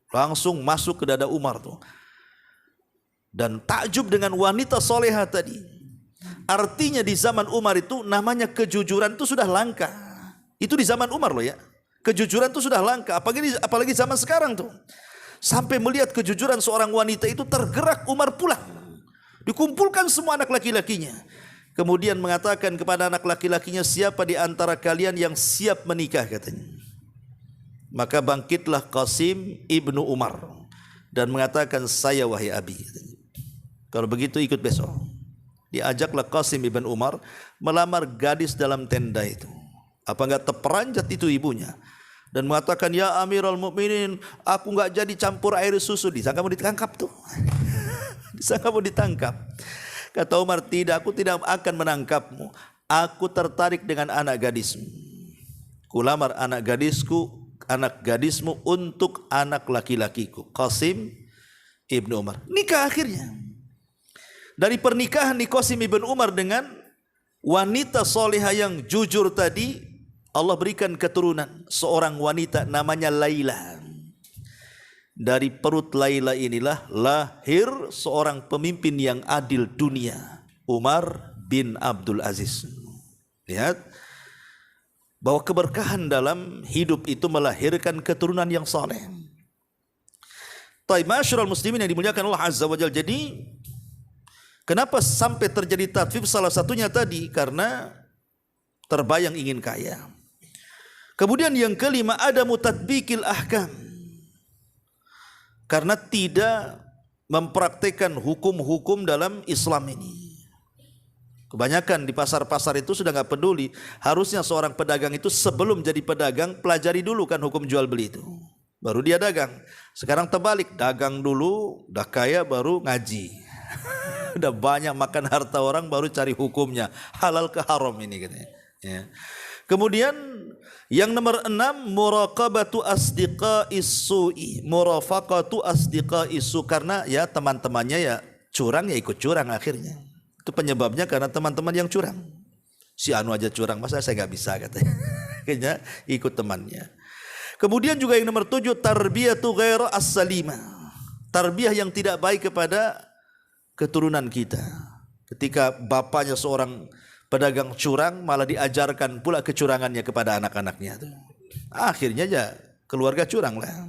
Langsung masuk ke dada Umar tuh. Dan takjub dengan wanita soleha tadi. Artinya di zaman Umar itu namanya kejujuran itu sudah langka. Itu di zaman Umar loh ya. Kejujuran itu sudah langka, apalagi zaman sekarang tuh. Sampai melihat kejujuran seorang wanita itu tergerak Umar pulang. Dikumpulkan semua anak laki-lakinya. Kemudian mengatakan kepada anak laki-lakinya, "Siapa di antara kalian yang siap menikah?" katanya. Maka bangkitlah Qasim ibnu Umar dan mengatakan, "Saya wahai abi." Kalau begitu ikut besok. Diajaklah Qasim ibnu Umar melamar gadis dalam tenda itu. Apa enggak terperanjat itu ibunya dan mengatakan, "Ya Amirul Mukminin, aku enggak jadi campur air susu." Disangka mau ditangkap tuh. Disangka mau ditangkap. Kata Umar, "Tidak, aku tidak akan menangkapmu. Aku tertarik dengan anak gadismu. Kulamar anak gadismu untuk anak laki-lakiku." Qasim ibnu Umar. Nikah akhirnya. Dari pernikahan di Qasim ibnu Umar dengan wanita solehah yang jujur tadi, Allah berikan keturunan seorang wanita namanya Laila. Dari perut Laila inilah lahir seorang pemimpin yang adil dunia, Umar bin Abdul Aziz. Lihat bahwa keberkahan dalam hidup itu melahirkan keturunan yang saleh. Taib, masyarul muslimin yang dimuliakan Allah Azza wa Jalla. Jadi kenapa sampai terjadi tatfif? Salah satunya tadi karena terbayang ingin kaya. Kemudian yang kelima, ada mutatbikil ahkam. Karena tidak mempraktikkan hukum-hukum dalam Islam ini. Kebanyakan di pasar-pasar itu sudah nggak peduli. Harusnya seorang pedagang itu sebelum jadi pedagang pelajari dulu kan hukum jual beli itu. Baru dia dagang. Sekarang terbalik, dagang dulu, udah kaya baru ngaji. Udah banyak makan harta orang baru cari hukumnya. Halal ke haram ini katanya. Ya. Kemudian yang nomor 6, muraqabatu asdiqa'is su'i, murafaqatu asdiqa'is su, karena ya teman-temannya ya curang ya ikut curang akhirnya. Itu penyebabnya karena teman-teman yang curang. Si anu aja curang, masa saya nggak bisa katanya. Akhirnya ikut temannya. Kemudian juga yang nomor 7, tarbiyatu ghaira as-salimah. Tarbiyah yang tidak baik kepada keturunan kita. Ketika bapaknya seorang Pedagang curang malah diajarkan pula kecurangannya kepada anak-anaknya. Akhirnya ya keluarga curang lah.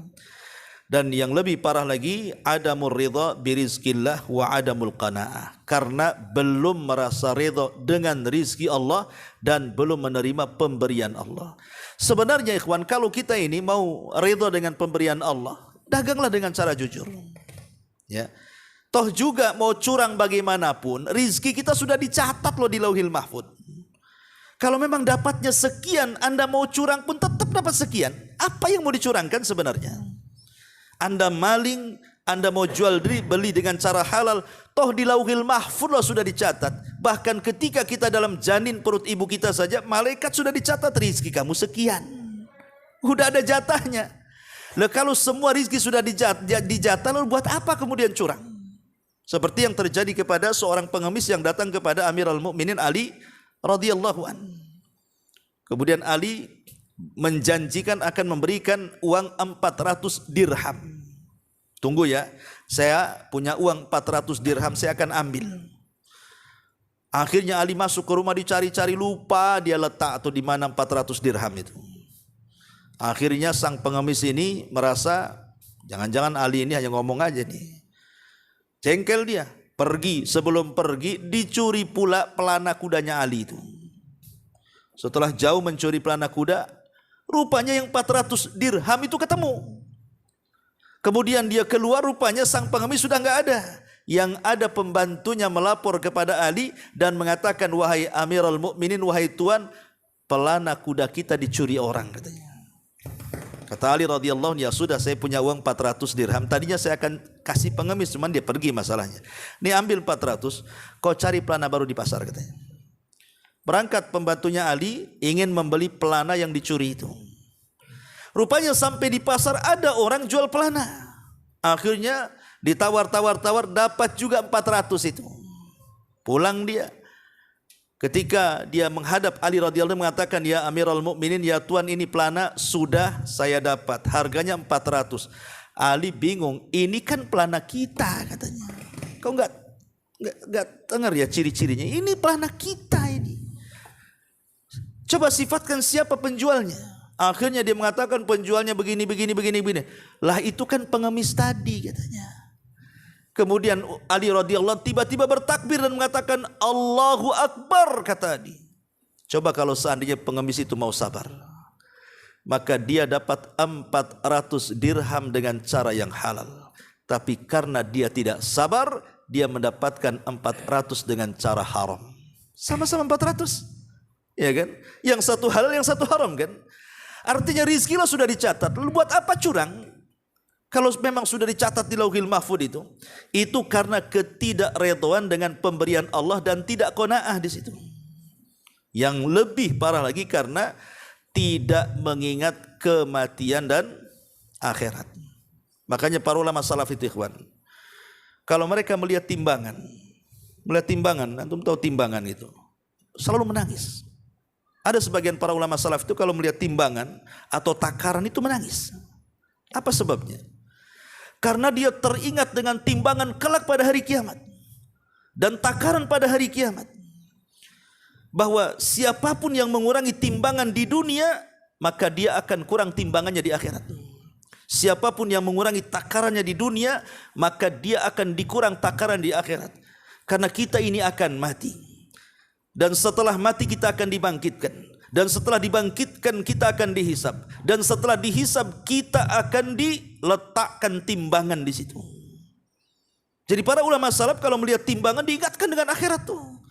Dan yang lebih parah lagi, adamur ridha birizkillah wa adamul qanaah. Karena belum merasa ridha dengan rizki Allah dan belum menerima pemberian Allah. Sebenarnya ikhwan, kalau kita ini mau ridha dengan pemberian Allah, daganglah dengan cara jujur. Ya. Toh juga mau curang bagaimanapun, rizki kita sudah dicatat loh di Lauhil Mahfud. Kalau memang dapatnya sekian, Anda mau curang pun tetap dapat sekian. Apa yang mau dicurangkan sebenarnya? Anda maling, Anda mau jual beli dengan cara halal, toh di Lauhil Mahfud loh sudah dicatat. Bahkan ketika kita dalam janin perut ibu kita saja, malaikat sudah dicatat rizki kamu sekian. Udah ada jatahnya. Lah kalau semua rizki sudah dijatah, lalu buat apa kemudian curang? Seperti yang terjadi kepada seorang pengemis yang datang kepada Amirul Mukminin Ali radhiyallahu an. Kemudian Ali menjanjikan akan memberikan uang 400 dirham. Tunggu ya, saya punya uang 400 dirham, saya akan ambil. Akhirnya Ali masuk ke rumah, dicari-cari, lupa dia letak atau di mana 400 dirham itu. Akhirnya sang pengemis ini merasa jangan-jangan Ali ini hanya ngomong aja nih. Jengkel dia, pergi, sebelum pergi dicuri pula pelana kudanya Ali itu. Setelah jauh mencuri pelana kuda, rupanya yang 400 dirham itu ketemu. Kemudian dia keluar, rupanya sang pengemis sudah enggak ada. Yang ada pembantunya melapor kepada Ali dan mengatakan, wahai Amirul Mukminin, wahai Tuan, pelana kuda kita dicuri orang, katanya. Kata Ali radhiyallahu anhu, ya sudah, saya punya uang 400 dirham. Tadinya saya akan kasih pengemis, cuman dia pergi masalahnya. Nih ambil 400, kau cari pelana baru di pasar, katanya. Berangkat pembantunya Ali ingin membeli pelana yang dicuri itu. Rupanya sampai di pasar ada orang jual pelana. Akhirnya ditawar-tawar dapat juga 400 itu. Pulang dia. Ketika dia menghadap Ali radhiyallahu anhu mengatakan, ya Amirul Mukminin, ya Tuan, ini pelana sudah saya dapat, harganya 400. Ali bingung, ini kan pelana kita, katanya. Kau enggak dengar ya ciri-cirinya? Ini pelana kita ini. Coba sifatkan siapa penjualnya. Akhirnya dia mengatakan penjualnya begini. Lah itu kan pengemis tadi, katanya. Kemudian Ali radhiyallahu tiba-tiba bertakbir dan mengatakan Allahu Akbar, kata Ali. Coba kalau seandainya pengemis itu mau sabar, maka dia dapat 400 dirham dengan cara yang halal. Tapi karena dia tidak sabar, dia mendapatkan 400 dengan cara haram. Sama-sama 400, ya kan? Yang satu halal, yang satu haram, kan? Artinya rizki lah sudah dicatat. Lalu buat apa curang? Kalau memang sudah dicatat di Lauhil Mahfud itu karena ketidakredhaan dengan pemberian Allah dan tidak qanaah di situ. Yang lebih parah lagi karena tidak mengingat kematian dan akhirat. Makanya para ulama salaf itu, ikhwan, kalau mereka melihat timbangan, antum tahu timbangan itu, selalu menangis. Ada sebagian para ulama salaf itu kalau melihat timbangan atau takaran itu menangis. Apa sebabnya? Karena dia teringat dengan timbangan kelak pada hari kiamat dan takaran pada hari kiamat, bahwa siapapun yang mengurangi timbangan di dunia, maka dia akan kurang timbangannya di akhirat. Siapapun yang mengurangi takarannya di dunia, maka dia akan dikurang takaran di akhirat. Karena kita ini akan mati, dan setelah mati kita akan dibangkitkan. Dan setelah dibangkitkan kita akan dihisab, dan setelah dihisab kita akan diletakkan timbangan di situ. Jadi para ulama salaf kalau melihat timbangan diingatkan dengan akhirat tuh.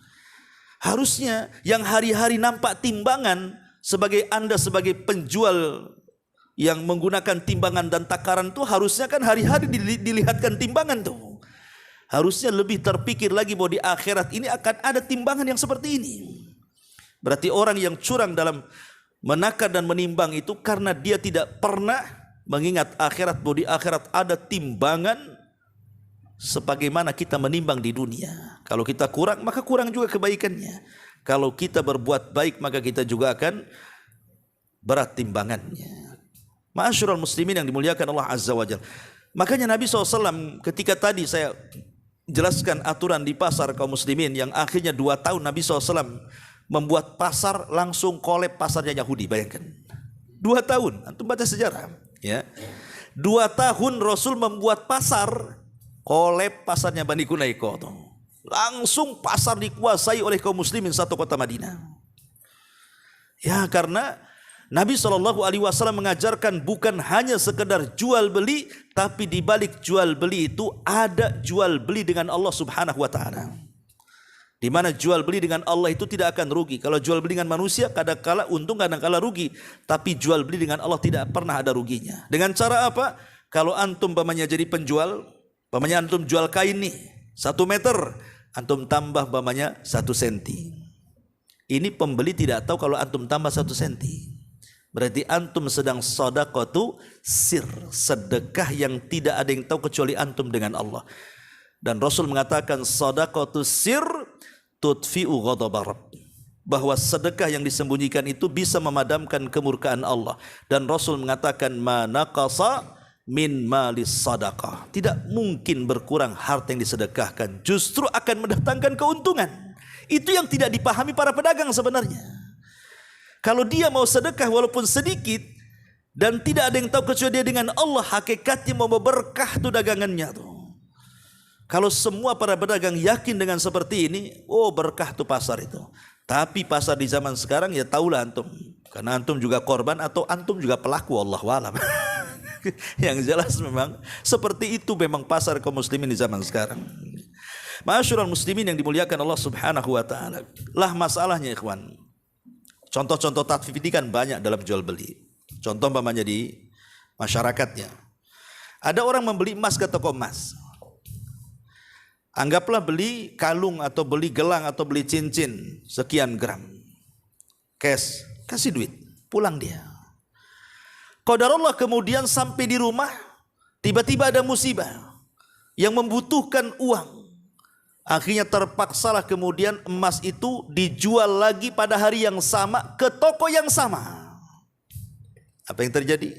Harusnya yang hari-hari nampak timbangan, sebagai Anda sebagai penjual yang menggunakan timbangan dan takaran tuh, harusnya kan hari-hari dilihatkan timbangan tuh. Harusnya lebih terpikir lagi bahwa di akhirat ini akan ada timbangan yang seperti ini. Berarti orang yang curang dalam menakar dan menimbang itu karena dia tidak pernah mengingat akhirat, bahwa di akhirat ada timbangan sebagaimana kita menimbang di dunia. Kalau kita kurang, maka kurang juga kebaikannya. Kalau kita berbuat baik, maka kita juga akan berat timbangannya. Ma'asyiral muslimin yang dimuliakan Allah Azza wa Jalla. Makanya Nabi SAW ketika tadi saya jelaskan aturan di pasar kaum muslimin yang akhirnya 2 tahun Nabi SAW membuat pasar langsung kolab pasarnya Yahudi, bayangkan. 2 tahun, antum baca sejarah, ya. 2 tahun Rasul membuat pasar, kolab pasarnya Bani Quraiko tuh. Langsung pasar dikuasai oleh kaum muslimin satu kota Madinah. Ya, karena Nabi SAW mengajarkan bukan hanya sekedar jual beli, tapi di balik jual beli itu ada jual beli dengan Allah Subhanahu wa taala. Di mana jual beli dengan Allah itu tidak akan rugi. Kalau jual beli dengan manusia kadang-kala untung, kadang-kala rugi. Tapi jual beli dengan Allah tidak pernah ada ruginya. Dengan cara apa? Kalau antum pamannya jadi penjual, pamannya antum jual kain nih 1 meter, antum tambah pamannya 1 senti. Ini pembeli tidak tahu kalau antum tambah 1 senti. Berarti antum sedang shadaqatu sir, sedekah yang tidak ada yang tahu kecuali antum dengan Allah. Dan Rasul mengatakan shadaqatu sir tudfi'u ghadabar Rabb, bahwa sedekah yang disembunyikan itu bisa memadamkan kemurkaan Allah. Dan Rasul mengatakan ma naqasa min malis sadaqah, tidak mungkin berkurang harta yang disedekahkan, justru akan mendatangkan keuntungan. Itu yang tidak dipahami para pedagang sebenarnya. Kalau dia mau sedekah walaupun sedikit dan tidak ada yang tahu kecuali dia dengan Allah, hakikatnya mau berkah tuh dagangannya tuh. Kalau semua para pedagang yakin dengan seperti ini, oh berkah tuh pasar itu. Tapi pasar di zaman sekarang ya tahulah antum, karena antum juga korban atau antum juga pelaku, Allahu a'lam. Yang jelas memang seperti itu memang pasar kaum muslimin di zaman sekarang. Ma'asyiral muslimin yang dimuliakan Allah Subhanahu wa taala. Lah masalahnya ikhwan. Contoh-contoh tatfif ini kan banyak dalam jual beli. Contoh umpamanya di masyarakatnya. Ada orang membeli emas ke toko emas. Anggaplah beli kalung atau beli gelang atau beli cincin sekian gram. Cash, kasih duit, pulang dia. Qadarullah kemudian sampai di rumah, tiba-tiba ada musibah yang membutuhkan uang. Akhirnya terpaksalah kemudian emas itu dijual lagi pada hari yang sama ke toko yang sama. Apa yang terjadi?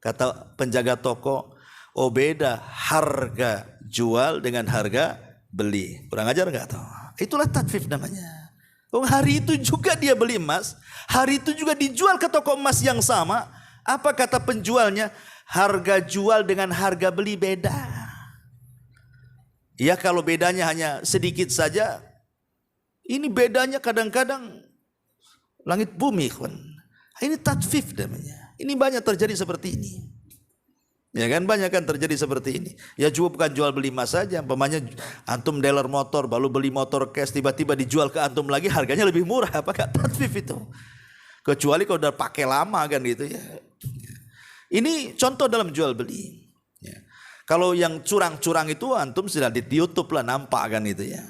Kata penjaga toko, oh beda harga jual dengan harga beli. Kurang ajar enggak tahu. Itulah tatfif namanya. Oh, hari itu juga dia beli emas, hari itu juga dijual ke toko emas yang sama. Apa kata penjualnya? Harga jual dengan harga beli beda. Ya kalau bedanya hanya sedikit saja, ini bedanya kadang-kadang langit bumi, kawan. Ini tatfif namanya. Ini banyak terjadi seperti ini. Ya kan, banyak kan terjadi seperti ini. Ya juga bukan jual beli emas saja. Umpamanya antum dealer motor, baru beli motor cash, tiba-tiba dijual ke antum lagi harganya lebih murah. Apakah tatfif itu? Kecuali kalau udah pakai lama kan gitu ya. Ini contoh dalam jual beli. Ya. Kalau yang curang-curang itu antum sudah di YouTube lah nampak kan itu ya.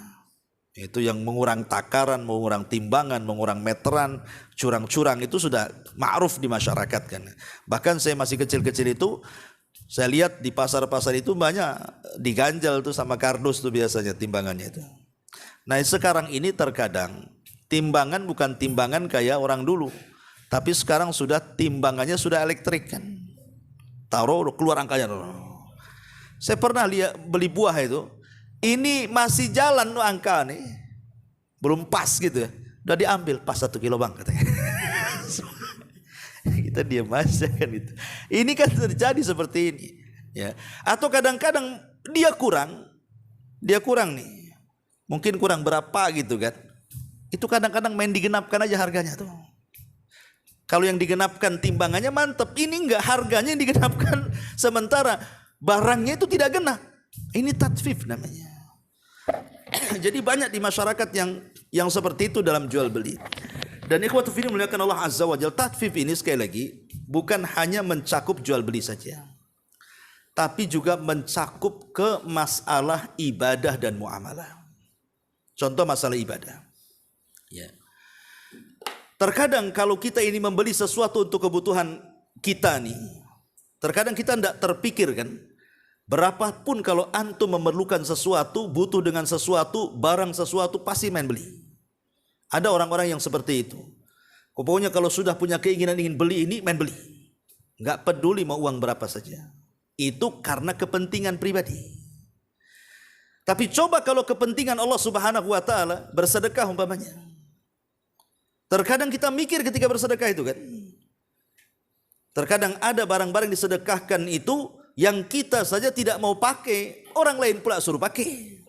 Itu yang mengurang takaran, mengurang timbangan, mengurang meteran, curang-curang itu sudah ma'ruf di masyarakat kan. Bahkan saya masih kecil-kecil itu saya lihat di pasar-pasar itu banyak diganjal tuh sama kardus tuh biasanya timbangannya itu. Nah sekarang ini terkadang timbangan bukan timbangan kayak orang dulu, tapi sekarang sudah timbangannya sudah elektrik kan. Taruh keluar angkanya. Saya pernah lihat beli buah itu, ini masih jalan tuh angka nih, belum pas gitu ya, udah diambil pas 1 kilo bang katanya. Kita diam aja kan itu. Ini kan terjadi seperti ini ya. Atau kadang-kadang dia kurang nih, mungkin kurang berapa gitu kan. Itu kadang-kadang main digenapkan aja harganya tuh. Kalau yang digenapkan timbangannya mantep, ini enggak, harganya yang digenapkan sementara barangnya itu tidak genap. Ini tatfif namanya. Jadi banyak di masyarakat yang seperti itu dalam jual beli. Dan ikhwatu fillah muliakan Allah Azza wa Jalla, tatfif ini sekali lagi bukan hanya mencakup jual beli saja, tapi juga mencakup ke masalah ibadah dan muamalah. Contoh masalah ibadah. Ya. Terkadang kalau kita ini membeli sesuatu untuk kebutuhan kita nih, terkadang kita tidak terpikir kan, berapapun kalau antum memerlukan sesuatu, butuh dengan sesuatu, barang sesuatu, pasti main beli. Ada orang-orang yang seperti itu. Pokoknya kalau sudah punya keinginan ingin beli ini, main beli. Enggak peduli mau uang berapa saja. Itu karena kepentingan pribadi. Tapi coba kalau kepentingan Allah Subhanahu wa taala, bersedekah umpamanya. Terkadang kita mikir ketika bersedekah itu kan. Terkadang ada barang-barang disedekahkan itu yang kita saja tidak mau pakai, orang lain pula suruh pakai.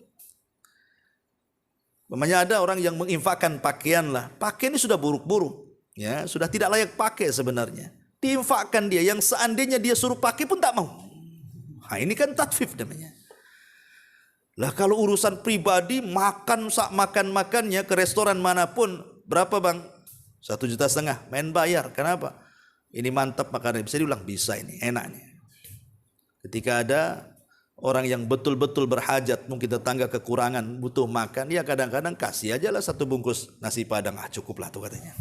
Umpamanya ada orang yang menginfakkan pakaian lah, pakaian ini sudah buruk-buruk, ya sudah tidak layak pakai sebenarnya. Diinfakkan dia yang seandainya dia suruh pakai pun tak mau. Nah, ini kan tatfif namanya. Lah kalau urusan pribadi makan sak makan-makannya ke restoran manapun, berapa bang? 1,5 juta, main bayar. Kenapa? Ini mantap makannya, bisa diulang, bisa ini, enak nih. Ketika ada orang yang betul-betul berhajat, mungkin tetangga kekurangan, butuh makan, ya kadang-kadang kasih aja lah 1 bungkus nasi padang, cukup lah tuh katanya.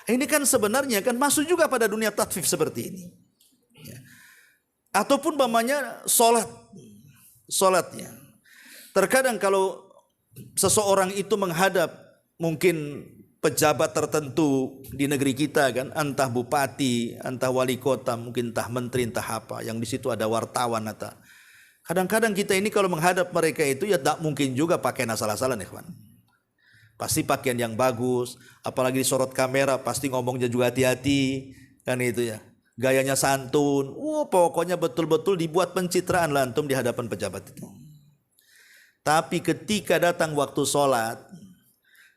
Ini kan sebenarnya kan masuk juga pada dunia tatfif seperti ini. Ya. Ataupun umpamanya solatnya. Terkadang kalau seseorang itu menghadap mungkin pejabat tertentu di negeri kita kan, entah bupati, entah wali kota, mungkin entah menteri, entah apa, yang di situ ada wartawan atau kadang-kadang kita ini kalau menghadap mereka itu ya tak mungkin juga pakai asal-asalan ya kawan. Pasti pakaian yang bagus, apalagi disorot kamera, pasti ngomongnya juga hati-hati kan itu ya. Gayanya santun, pokoknya betul-betul dibuat pencitraan lah antum di hadapan pejabat itu. Tapi ketika datang waktu sholat,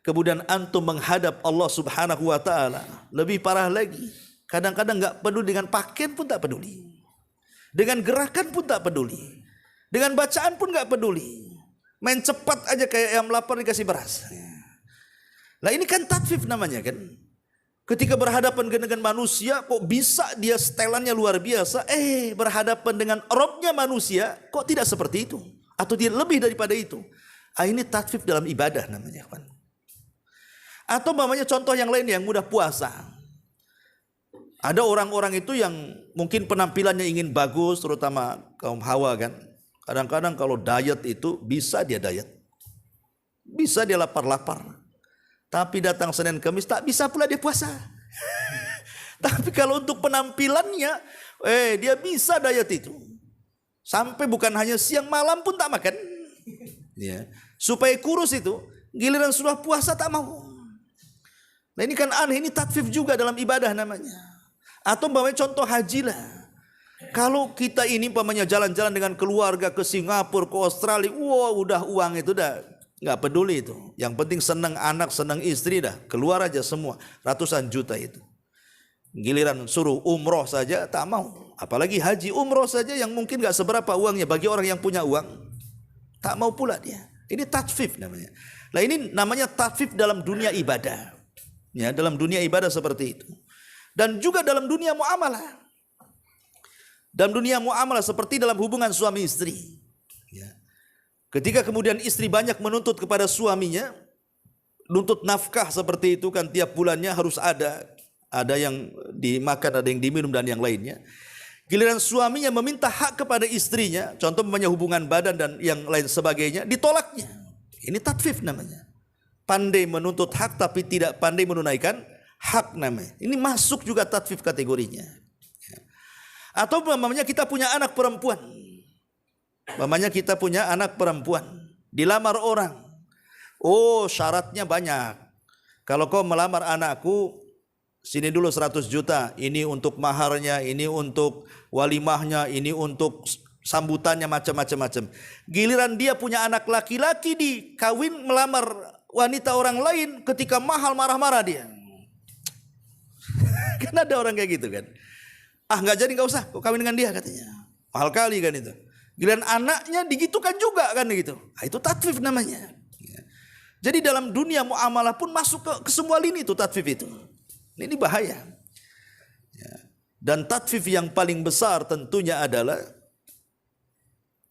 kemudian antum menghadap Allah Subhanahu wa taala, lebih parah lagi. Kadang-kadang enggak peduli dengan pakaian pun tak peduli. Dengan gerakan pun tak peduli. Dengan bacaan pun enggak peduli. Main cepat aja kayak ayam lapar dikasih beras. Nah ini kan tatfif namanya kan. Ketika berhadapan dengan manusia kok bisa dia setelannya luar biasa. Berhadapan dengan Robnya manusia kok tidak seperti itu. Atau dia lebih daripada itu. Ini tatfif dalam ibadah namanya kan. Atau umpamanya contoh yang lain yang mudah puasa. Ada orang-orang itu yang mungkin penampilannya ingin bagus, terutama kaum hawa kan. Kadang-kadang kalau diet itu bisa dia diet. Bisa dia lapar-lapar. Tapi datang Senin Kamis tak bisa pula dia puasa. Tapi kalau untuk penampilannya, dia bisa diet itu. Sampai bukan hanya siang malam pun tak makan. Ya. Supaya kurus itu, giliran sudah puasa tak mau. Nah ini kan aneh, ini tatfif juga dalam ibadah namanya. Atau umpamanya contoh haji lah. Kalau kita ini umpamanya jalan-jalan dengan keluarga ke Singapura, ke Australia, udah uang itu dah nggak peduli itu. Yang penting senang anak, senang istri dah, keluar aja semua, ratusan juta itu. Giliran suruh umroh saja tak mau. Apalagi haji, umroh saja yang mungkin nggak seberapa uangnya bagi orang yang punya uang, tak mau pula dia. Ini tatfif namanya. Nah ini namanya tatfif dalam dunia ibadah. Ya, dalam dunia ibadah seperti itu. Dan juga dalam dunia muamalah. Dalam dunia muamalah seperti dalam hubungan suami istri. Ya. Ketika kemudian istri banyak menuntut kepada suaminya, nuntut nafkah seperti itu kan tiap bulannya harus ada. Ada yang dimakan, ada yang diminum dan yang lainnya. Giliran suaminya meminta hak kepada istrinya, contoh namanya hubungan badan dan yang lain sebagainya, ditolaknya. Ini tatfif namanya. Pandai menuntut hak tapi tidak pandai menunaikan hak namanya. Ini masuk juga tatfif kategorinya. Atau umpamanya kita punya anak perempuan. Umpamanya kita punya anak perempuan. Dilamar orang. Syaratnya banyak. Kalau kau melamar anakku, sini dulu 100 juta. Ini untuk maharnya, ini untuk walimahnya, ini untuk sambutannya macam-macam. Giliran dia punya anak laki-laki dikawin melamar wanita orang lain, ketika mahal marah-marah dia. Kan ada orang kayak gitu kan. Nggak jadi, nggak usah, kok kawin dengan dia katanya. Mahal kali kan itu. Giliran anaknya digitukan juga kan gitu. Itu tatfif namanya. Jadi dalam dunia muamalah pun masuk ke semua lini itu tatfif itu. Ini bahaya. Dan tatfif yang paling besar tentunya adalah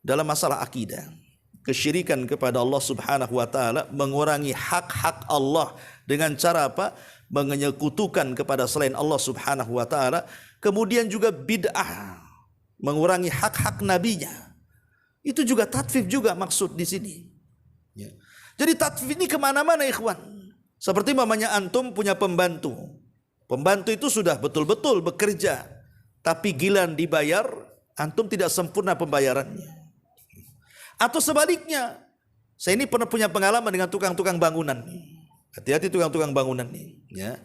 dalam masalah akidah. Kesyirikan kepada Allah Subhanahu wa taala, mengurangi hak-hak Allah dengan cara apa? Menyekutukan kepada selain Allah Subhanahu wa taala, kemudian juga bid'ah, mengurangi hak-hak nabinya. Itu juga tatfif juga maksud di sini. Ya. Jadi tatfif ini kemana-mana ikhwan. Seperti mamanya antum punya pembantu. Pembantu itu sudah betul-betul bekerja, tapi giliran dibayar, antum tidak sempurna pembayarannya. Atau sebaliknya, saya ini pernah punya pengalaman dengan tukang-tukang bangunan. Hati-hati tukang-tukang bangunan ini. Ya.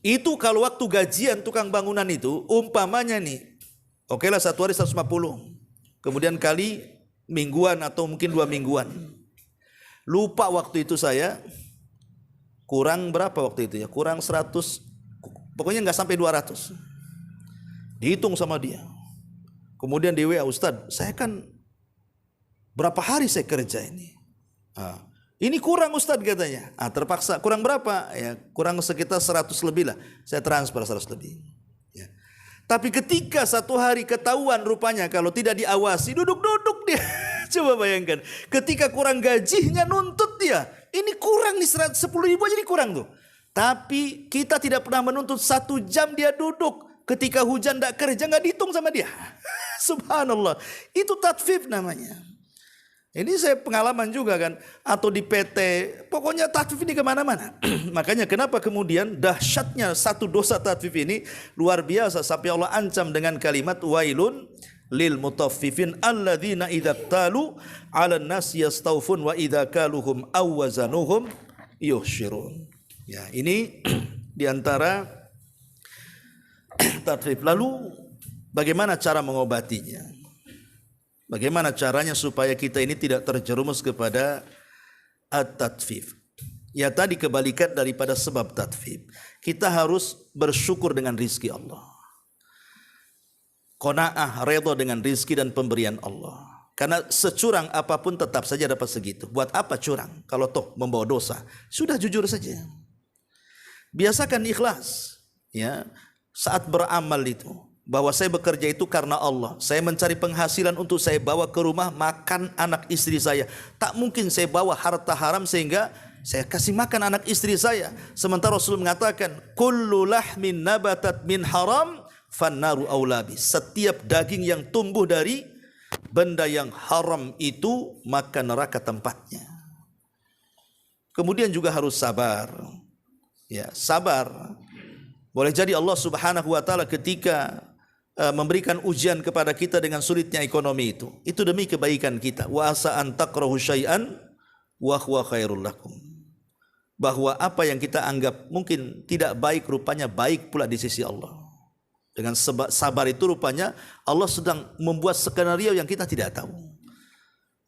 Itu kalau waktu gajian tukang bangunan itu umpamanya nih, oke lah 1 hari 150, kemudian kali mingguan atau mungkin 2 mingguan. Lupa waktu itu saya kurang berapa waktu itu ya, kurang 100, pokoknya nggak sampai 200. Dihitung sama dia. Kemudian di WA, Ustadz, saya kan berapa hari saya kerja ini? Ini kurang Ustadz katanya. Terpaksa kurang berapa? Ya, kurang sekitar 100 lebih lah. Saya transfer 100 lebih. Ya. Tapi ketika 1 hari ketahuan rupanya kalau tidak diawasi, duduk-duduk dia. Coba bayangkan. Ketika kurang gajinya nuntut dia. Ini kurang nih 10 ribu aja ini kurang tuh. Tapi kita tidak pernah menuntut 1 jam dia duduk. Ketika hujan tidak kerja nggak dihitung sama dia. Subhanallah. Itu tatfif namanya. Ini saya pengalaman juga kan. Atau di PT. Pokoknya tatfif ini kemana-mana. Makanya kenapa kemudian dahsyatnya satu dosa tatfif ini luar biasa. Sampai Allah ancam dengan kalimat wailun lil mutaffifin alladzina idza talu 'alan nas yastaufun wa idza kaluhum aw wazanuhum yuhsyirun. Ya, ini diantara tatfif. Lalu bagaimana cara mengobatinya? Bagaimana caranya supaya kita ini tidak terjerumus kepada at-tatfif? Ya tadi kebalikan daripada sebab tatfif. Kita harus bersyukur dengan rizki Allah. Qanaah, redha dengan rizki dan pemberian Allah. Karena securang apapun tetap saja dapat segitu. Buat apa curang? Kalau toh membawa dosa, sudah jujur saja. Biasakan ikhlas. Ya, saat beramal itu. Bahwa saya bekerja itu karena Allah. Saya mencari penghasilan untuk saya bawa ke rumah makan anak istri saya. Tak mungkin saya bawa harta haram sehingga saya kasih makan anak istri saya. Sementara Rasul mengatakan, kullu lahmin nabatat min haram fannaru aulabi. Setiap daging yang tumbuh dari benda yang haram itu maka neraka tempatnya. Kemudian juga harus sabar. Ya, sabar. Boleh jadi Allah Subhanahu wa taala ketika memberikan ujian kepada kita dengan sulitnya ekonomi itu demi kebaikan kita. Wa asa an takrahu syai'an wa huwa khairul lakum. Bahwa apa yang kita anggap mungkin tidak baik rupanya baik pula di sisi Allah. Dengan sabar itu rupanya Allah sedang membuat skenario yang kita tidak tahu.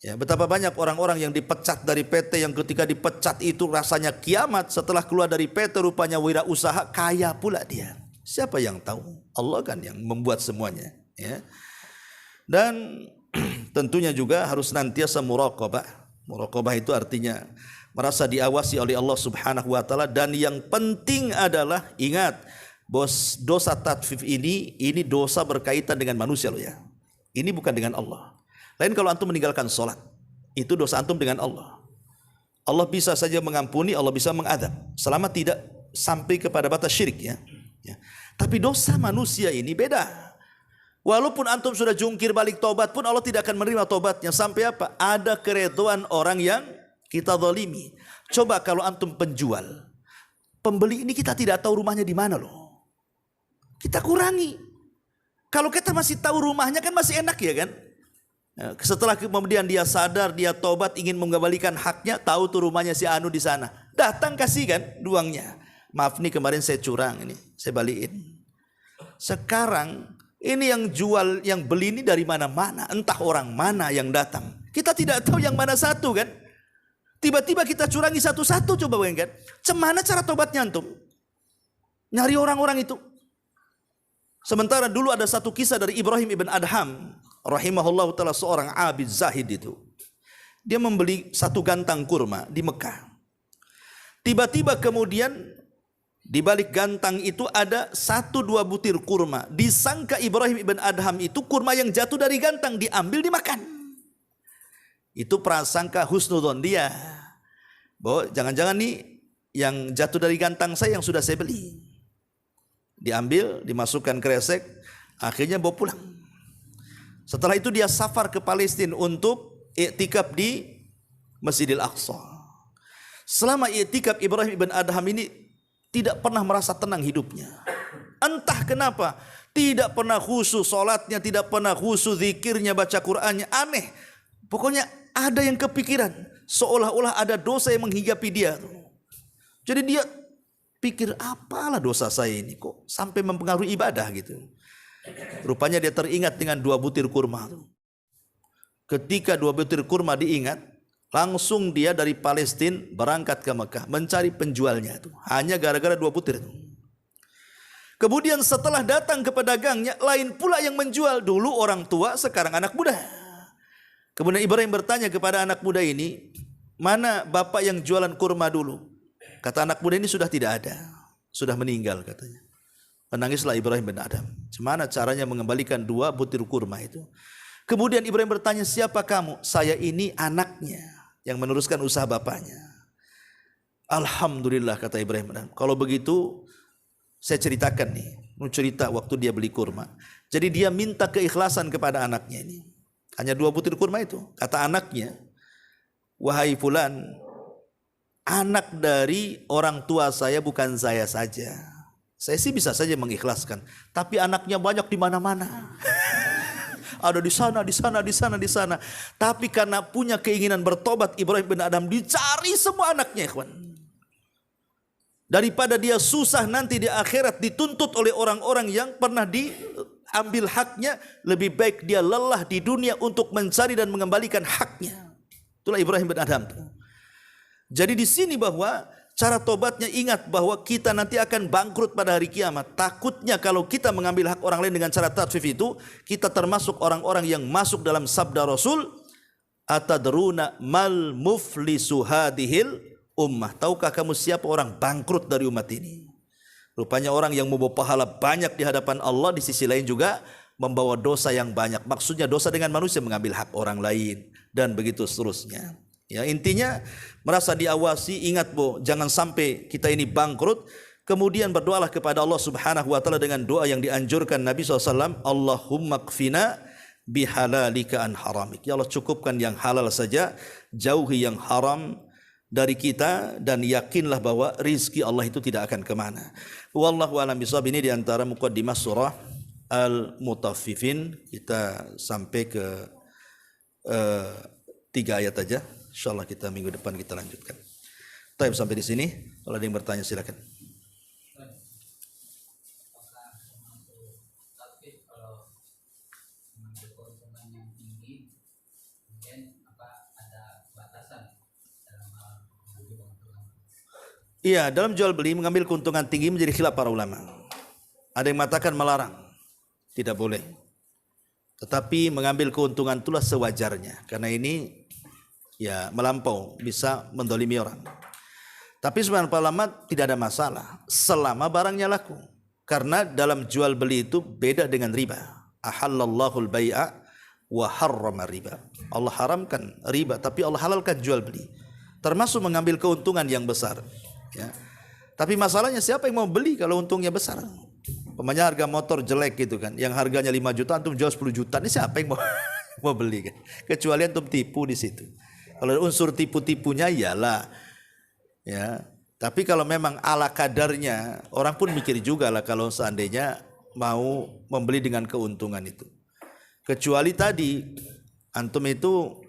Ya, betapa banyak orang-orang yang dipecat dari PT yang ketika dipecat itu rasanya kiamat, setelah keluar dari PT rupanya wirausaha kaya pula dia. Siapa yang tahu? Allah kan yang membuat semuanya. Ya. Dan tentunya juga harus senantiasa muraqabah. Muraqabah itu artinya merasa diawasi oleh Allah Subhanahu wa taala. Dan yang penting adalah ingat, bos, dosa tatfif ini dosa berkaitan dengan manusia loh ya. Ini bukan dengan Allah. Lain kalau antum meninggalkan sholat, itu dosa antum dengan Allah. Allah bisa saja mengampuni, Allah bisa mengadab, selama tidak sampai kepada batas syirik ya. Ya. Tapi dosa manusia ini beda. Walaupun antum sudah jungkir balik tobat pun Allah tidak akan menerima tobatnya. Sampai apa? Ada keredoan orang yang kita zalimi. Coba kalau antum penjual, pembeli ini kita tidak tahu rumahnya di mana loh. Kita kurangi. Kalau kita masih tahu rumahnya kan masih enak ya kan. Setelah kemudian dia sadar, dia tobat ingin mengembalikan haknya, tahu tuh rumahnya si Anu di sana. Datang kasih kan uangnya. Maaf nih kemarin saya curang ini, saya balikin. Sekarang ini yang jual, yang beli ini dari mana-mana, entah orang mana yang datang. Kita tidak tahu yang mana satu kan. Tiba-tiba kita curangi satu-satu, coba bayangkan. Cemana cara tobatnya antum? Nyari orang-orang itu. Sementara dulu ada satu kisah dari Ibrahim ibn Adham, rahimahullah ta'ala, seorang abid zahid itu. Dia membeli satu gantang kurma di Mekah. Tiba-tiba kemudian di balik gantang itu ada 1-2 butir kurma. Disangka Ibrahim ibn Adham itu kurma yang jatuh dari gantang, diambil dimakan. Itu prasangka husnudzon dia. Bahwa jangan-jangan nih yang jatuh dari gantang saya yang sudah saya beli. Diambil, dimasukkan kresek, akhirnya bawa pulang. Setelah itu dia safar ke Palestina untuk i'tikaf di Masjidil Aqsa. Selama i'tikaf Ibrahim ibn Adham ini tidak pernah merasa tenang hidupnya. Entah kenapa, tidak pernah khusyuk salatnya, tidak pernah khusyuk zikirnya, baca Qur'annya, aneh. Pokoknya ada yang kepikiran, seolah-olah ada dosa yang menghijapi dia. Jadi dia Pikir apalah dosa saya ini kok sampai mempengaruhi ibadah gitu. Rupanya dia teringat dengan 2 butir kurma. Ketika 2 butir kurma diingat, langsung dia dari Palestina berangkat ke Mekah mencari penjualnya itu. Hanya gara-gara 2 butir itu. Kemudian setelah datang ke pedagangnya, lain pula yang menjual. Dulu orang tua, sekarang anak muda. Kemudian Ibrahim bertanya kepada anak muda ini, mana bapak yang jualan kurma dulu? Kata anak muda ini sudah tidak ada, sudah meninggal katanya. Menangislah Ibrahim bin Adham. Gimana caranya mengembalikan 2 butir kurma itu? Kemudian Ibrahim bertanya, siapa kamu? Saya ini anaknya yang meneruskan usaha bapaknya. Alhamdulillah kata Ibrahim bin Adham. Kalau begitu saya ceritakan nih, mau cerita waktu dia beli kurma. Jadi dia minta keikhlasan kepada anaknya ini. Hanya 2 butir kurma itu. Kata anaknya, wahai fulan, anak dari orang tua saya bukan saya saja. Saya sih bisa saja mengikhlaskan, tapi anaknya banyak di mana-mana. Ada di sana, di sana, di sana, di sana. Tapi karena punya keinginan bertobat, Ibrahim bin Adham dicari semua anaknya, ikhwan. Daripada dia susah nanti di akhirat dituntut oleh orang-orang yang pernah diambil haknya, lebih baik dia lelah di dunia untuk mencari dan mengembalikan haknya. Itulah Ibrahim bin Adham. Jadi di sini bahwa cara tobatnya, ingat bahwa kita nanti akan bangkrut pada hari kiamat. Takutnya kalau kita mengambil hak orang lain dengan cara tatfif itu, kita termasuk orang-orang yang masuk dalam sabda Rasul, atadruna mal muflisu hadhil ummah. Tahukah kamu siapa orang bangkrut dari umat ini? Rupanya orang yang membawa pahala banyak di hadapan Allah, di sisi lain juga membawa dosa yang banyak. Maksudnya dosa dengan manusia, mengambil hak orang lain dan begitu seterusnya. Ya, intinya merasa diawasi, ingat jangan sampai kita ini bangkrut. Kemudian berdoalah kepada Allah Subhanahu wa taala dengan doa yang dianjurkan Nabi SAW, Allahumma kfina bihalalika an haramik. Ya Allah, cukupkan yang halal saja, jauhi yang haram dari kita, dan yakinlah bahwa rizki Allah itu tidak akan kemana. Wallahu a'lam bishawab. Ini diantara muqaddimah surah Al-Mutaffifin. Kita sampai ke 3 ayat aja. InsyaAllah kita minggu depan kita lanjutkan. Baik, sampai di sini. Kalau ada yang bertanya silakan. Iya, dalam jual beli mengambil keuntungan tinggi menjadi khilaf para ulama. Ada yang mengatakan melarang, tidak boleh. Tetapi mengambil keuntungan itulah sewajarnya, karena ini ya melampau, bisa mendolimi orang. Tapi sebenarnya para ulama tidak ada masalah selama barangnya laku, karena dalam jual beli itu beda dengan riba. Ahallallahu al-bai'a wa harrama riba. Allah haramkan riba, tapi Allah halalkan jual beli, termasuk mengambil keuntungan yang besar. Ya. Tapi masalahnya siapa yang mau beli kalau untungnya besar? Pemanya harga motor jelek gitu kan, yang harganya 5 juta antum jual 10 juta, ini siapa yang mau beli kan? Kecuali antum tipu di situ. Kalau unsur tipu-tipunya iyalah, ya. Tapi kalau memang ala kadarnya, orang pun mikir juga lah kalau seandainya mau membeli dengan keuntungan itu. Kecuali tadi antum itu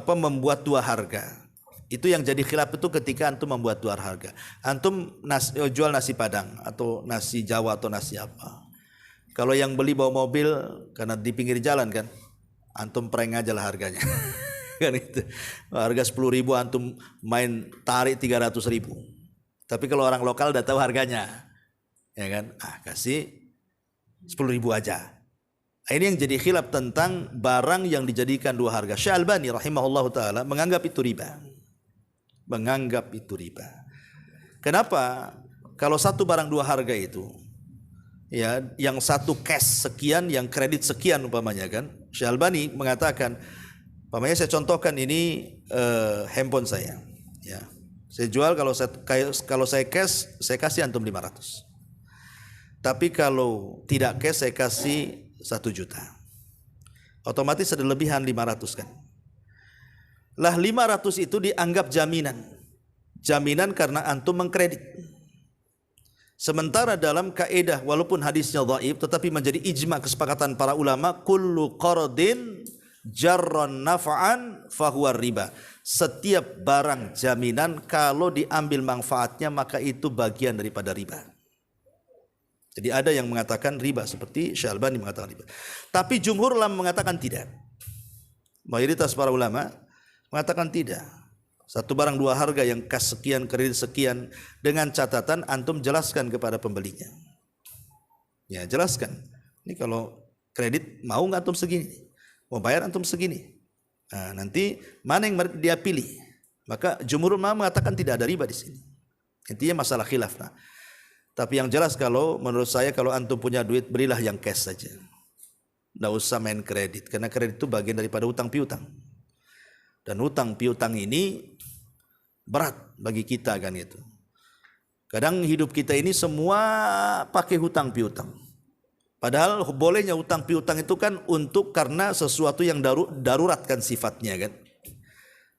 membuat 2 harga. Itu yang jadi khilaf itu ketika antum membuat 2 harga. Antum jual nasi Padang atau nasi Jawa atau nasi apa. Kalau yang beli bawa mobil karena di pinggir jalan kan, antum prank aja lah harganya. Kan itu. Harga 10.000 antum main tarik 300.000. Tapi kalau orang lokal udah tahu harganya, ya kan? Kasih 10.000 aja. Ini yang jadi khilaf tentang barang yang dijadikan 2 harga. Syekh Albani rahimahullahu taala menganggap itu riba. Menganggap itu riba. Kenapa? Kalau satu barang 2 harga itu, ya, yang satu cash sekian, yang kredit sekian umpamanya kan. Syekh Albani mengatakan, umpamanya saya contohkan ini handphone saya, ya. Saya jual kalau saya cash saya kasih antum 500. Tapi kalau tidak cash saya kasih 1 juta. Otomatis ada lebihan 500 kan. Lah 500 itu dianggap jaminan. Jaminan karena antum mengkredit. Sementara dalam kaidah walaupun hadisnya dhaif tetapi menjadi ijma kesepakatan para ulama, kullu qardin jarron naf'an fahuwa riba. Setiap barang jaminan kalau diambil manfaatnya maka itu bagian daripada riba. Jadi ada yang mengatakan riba seperti Syalbani mengatakan riba. Tapi jumhur ulama mengatakan tidak. Mayoritas para ulama mengatakan tidak. Satu barang dua harga yang kas sekian, kredit sekian, dengan catatan antum jelaskan kepada pembelinya. Ya, jelaskan. Ini kalau kredit mau nggak antum segini, mau bayar antum segini. Nah, nanti mana yang dia pilih? Maka jumhur ulama mengatakan tidak ada riba di sini. Intinya masalah khilaf. Nah, tapi yang jelas kalau menurut saya kalau antum punya duit berilah yang cash saja. Nggak usah main kredit karena kredit itu bagian daripada utang piutang. Dan utang piutang ini berat bagi kita kan itu. Kadang hidup kita ini semua pakai hutang piutang. Padahal bolehnya hutang piutang itu kan untuk karena sesuatu yang darurat kan sifatnya kan.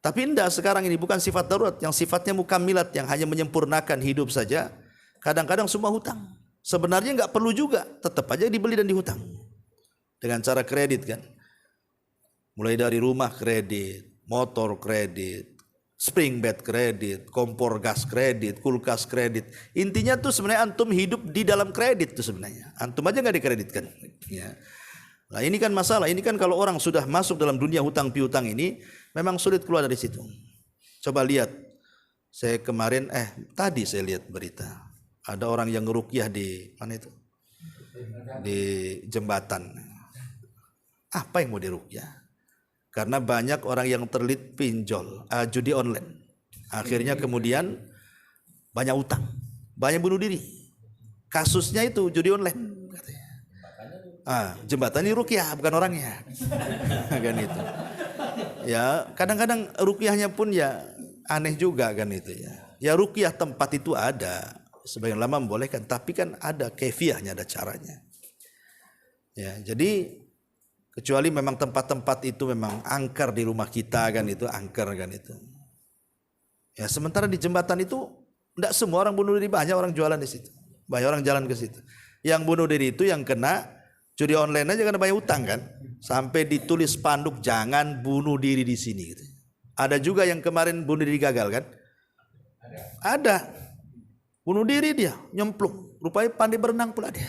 Tapi enggak, sekarang ini bukan sifat darurat, yang sifatnya mukamilat, yang hanya menyempurnakan hidup saja. Kadang-kadang semua hutang. Sebenarnya enggak perlu juga, tetap aja dibeli dan dihutang. Dengan cara kredit kan. Mulai dari rumah kredit, motor kredit, spring bed kredit, kompor gas kredit, kulkas kredit. Intinya tuh sebenarnya antum hidup di dalam kredit tuh sebenarnya. Antum aja nggak dikreditkan. Ya. Nah ini kan masalah. Ini kan kalau orang sudah masuk dalam dunia hutang piutang ini, memang sulit keluar dari situ. Coba lihat. Saya kemarin, tadi saya lihat berita. Ada orang yang ngeruqyah di mana itu? Di jembatan. Apa yang mau diruqyah? Karena banyak orang yang terlilit pinjol, judi online. Akhirnya kemudian banyak utang, banyak bunuh diri. Kasusnya itu judi online. Jembatan ini ruqyah, bukan orangnya. Kan itu. Ya, kadang-kadang ruqyahnya pun ya aneh juga kan itu ya. Ya ruqyah tempat itu ada, sebagian lama membolehkan, tapi kan ada kefiahnya, ada caranya. Ya, jadi kecuali memang tempat-tempat itu memang angker di rumah kita kan itu, angker kan itu. Ya sementara di jembatan itu tidak semua orang bunuh diri, banyak orang jualan di situ, banyak orang jalan ke situ. Yang bunuh diri itu yang kena judi online aja karena banyak utang kan, sampai ditulis spanduk jangan bunuh diri di sini. Gitu. Ada juga yang kemarin bunuh diri gagal kan? Ada, bunuh diri dia, nyemplung, rupanya pandai berenang pula dia.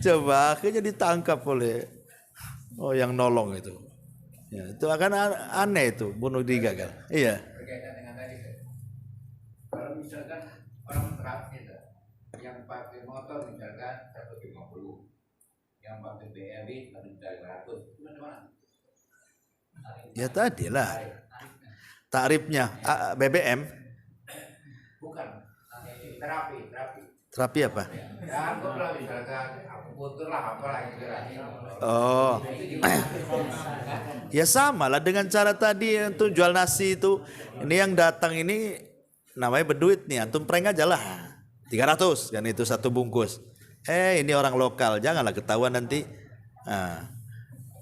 Coba akhirnya ditangkap oleh yang nolong itu. Ya, itu akan aneh itu bunuh diri gagal. Iya. Berkaitan dengan tadi, kalau misalkan orang truk itu, yang pakai motor misalkan 150, yang pakai BRI 100, gimana? Ya tadi lah. Tarifnya BBM. Bukan. Terapi. Terapi apa? Ya, anggaplah misalkan akupunktur lah apalah istilahnya. Oh. Ya sama lah dengan cara tadi untuk jual nasi itu. Ini yang datang ini namanya berduit nih, antum prank aja lah. 300 kan itu satu bungkus. Ini orang lokal, janganlah ketahuan nanti.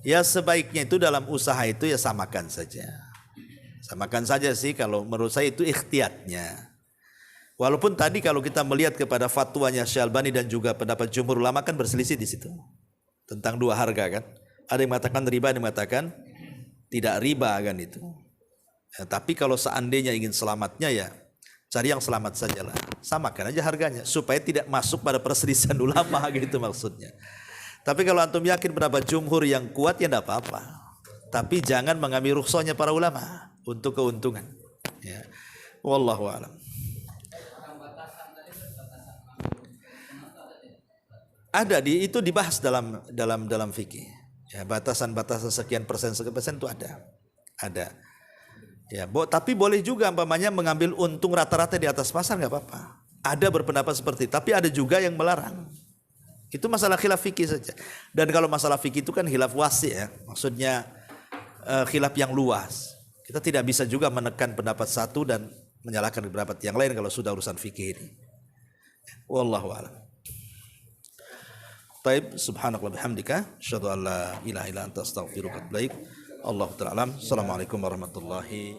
Ya sebaiknya itu dalam usaha itu ya samakan saja. Samakan saja sih kalau menurut saya itu ikhtiyatnya. Walaupun tadi kalau kita melihat kepada fatwanya Syalbani dan juga pendapat jumhur ulama kan berselisih di situ tentang dua harga kan. Ada yang mengatakan riba, ada yang mengatakan tidak riba kan itu. Ya, tapi kalau seandainya ingin selamatnya ya cari yang selamat sajalah. Samakan aja harganya supaya tidak masuk pada perselisihan ulama gitu maksudnya. Tapi kalau antum yakin pendapat jumhur yang kuat ya tidak apa-apa. Tapi jangan mengambil rukhsahnya para ulama untuk keuntungan. Ya. Wallahu a'lam. Ada itu dibahas dalam fikih. Ya, batasan-batasan sekian persen itu ada. Ya, tapi boleh juga umpamanya mengambil untung rata-rata di atas pasar nggak apa-apa. Ada berpendapat seperti itu, tapi ada juga yang melarang. Itu masalah khilaf fikih saja. Dan kalau masalah fikih itu kan khilaf wasi ya, maksudnya khilaf yang luas. Kita tidak bisa juga menekan pendapat satu dan menyalahkan pendapat yang lain kalau sudah urusan fikih ini. Wallahu a'lam. Taib, subhanakallah bihamdika, asyhadu an la ilaha illa anta astaghfiruka wa atubu ilaik. Allahu ta'ala alam. Assalamualaikum warahmatullahi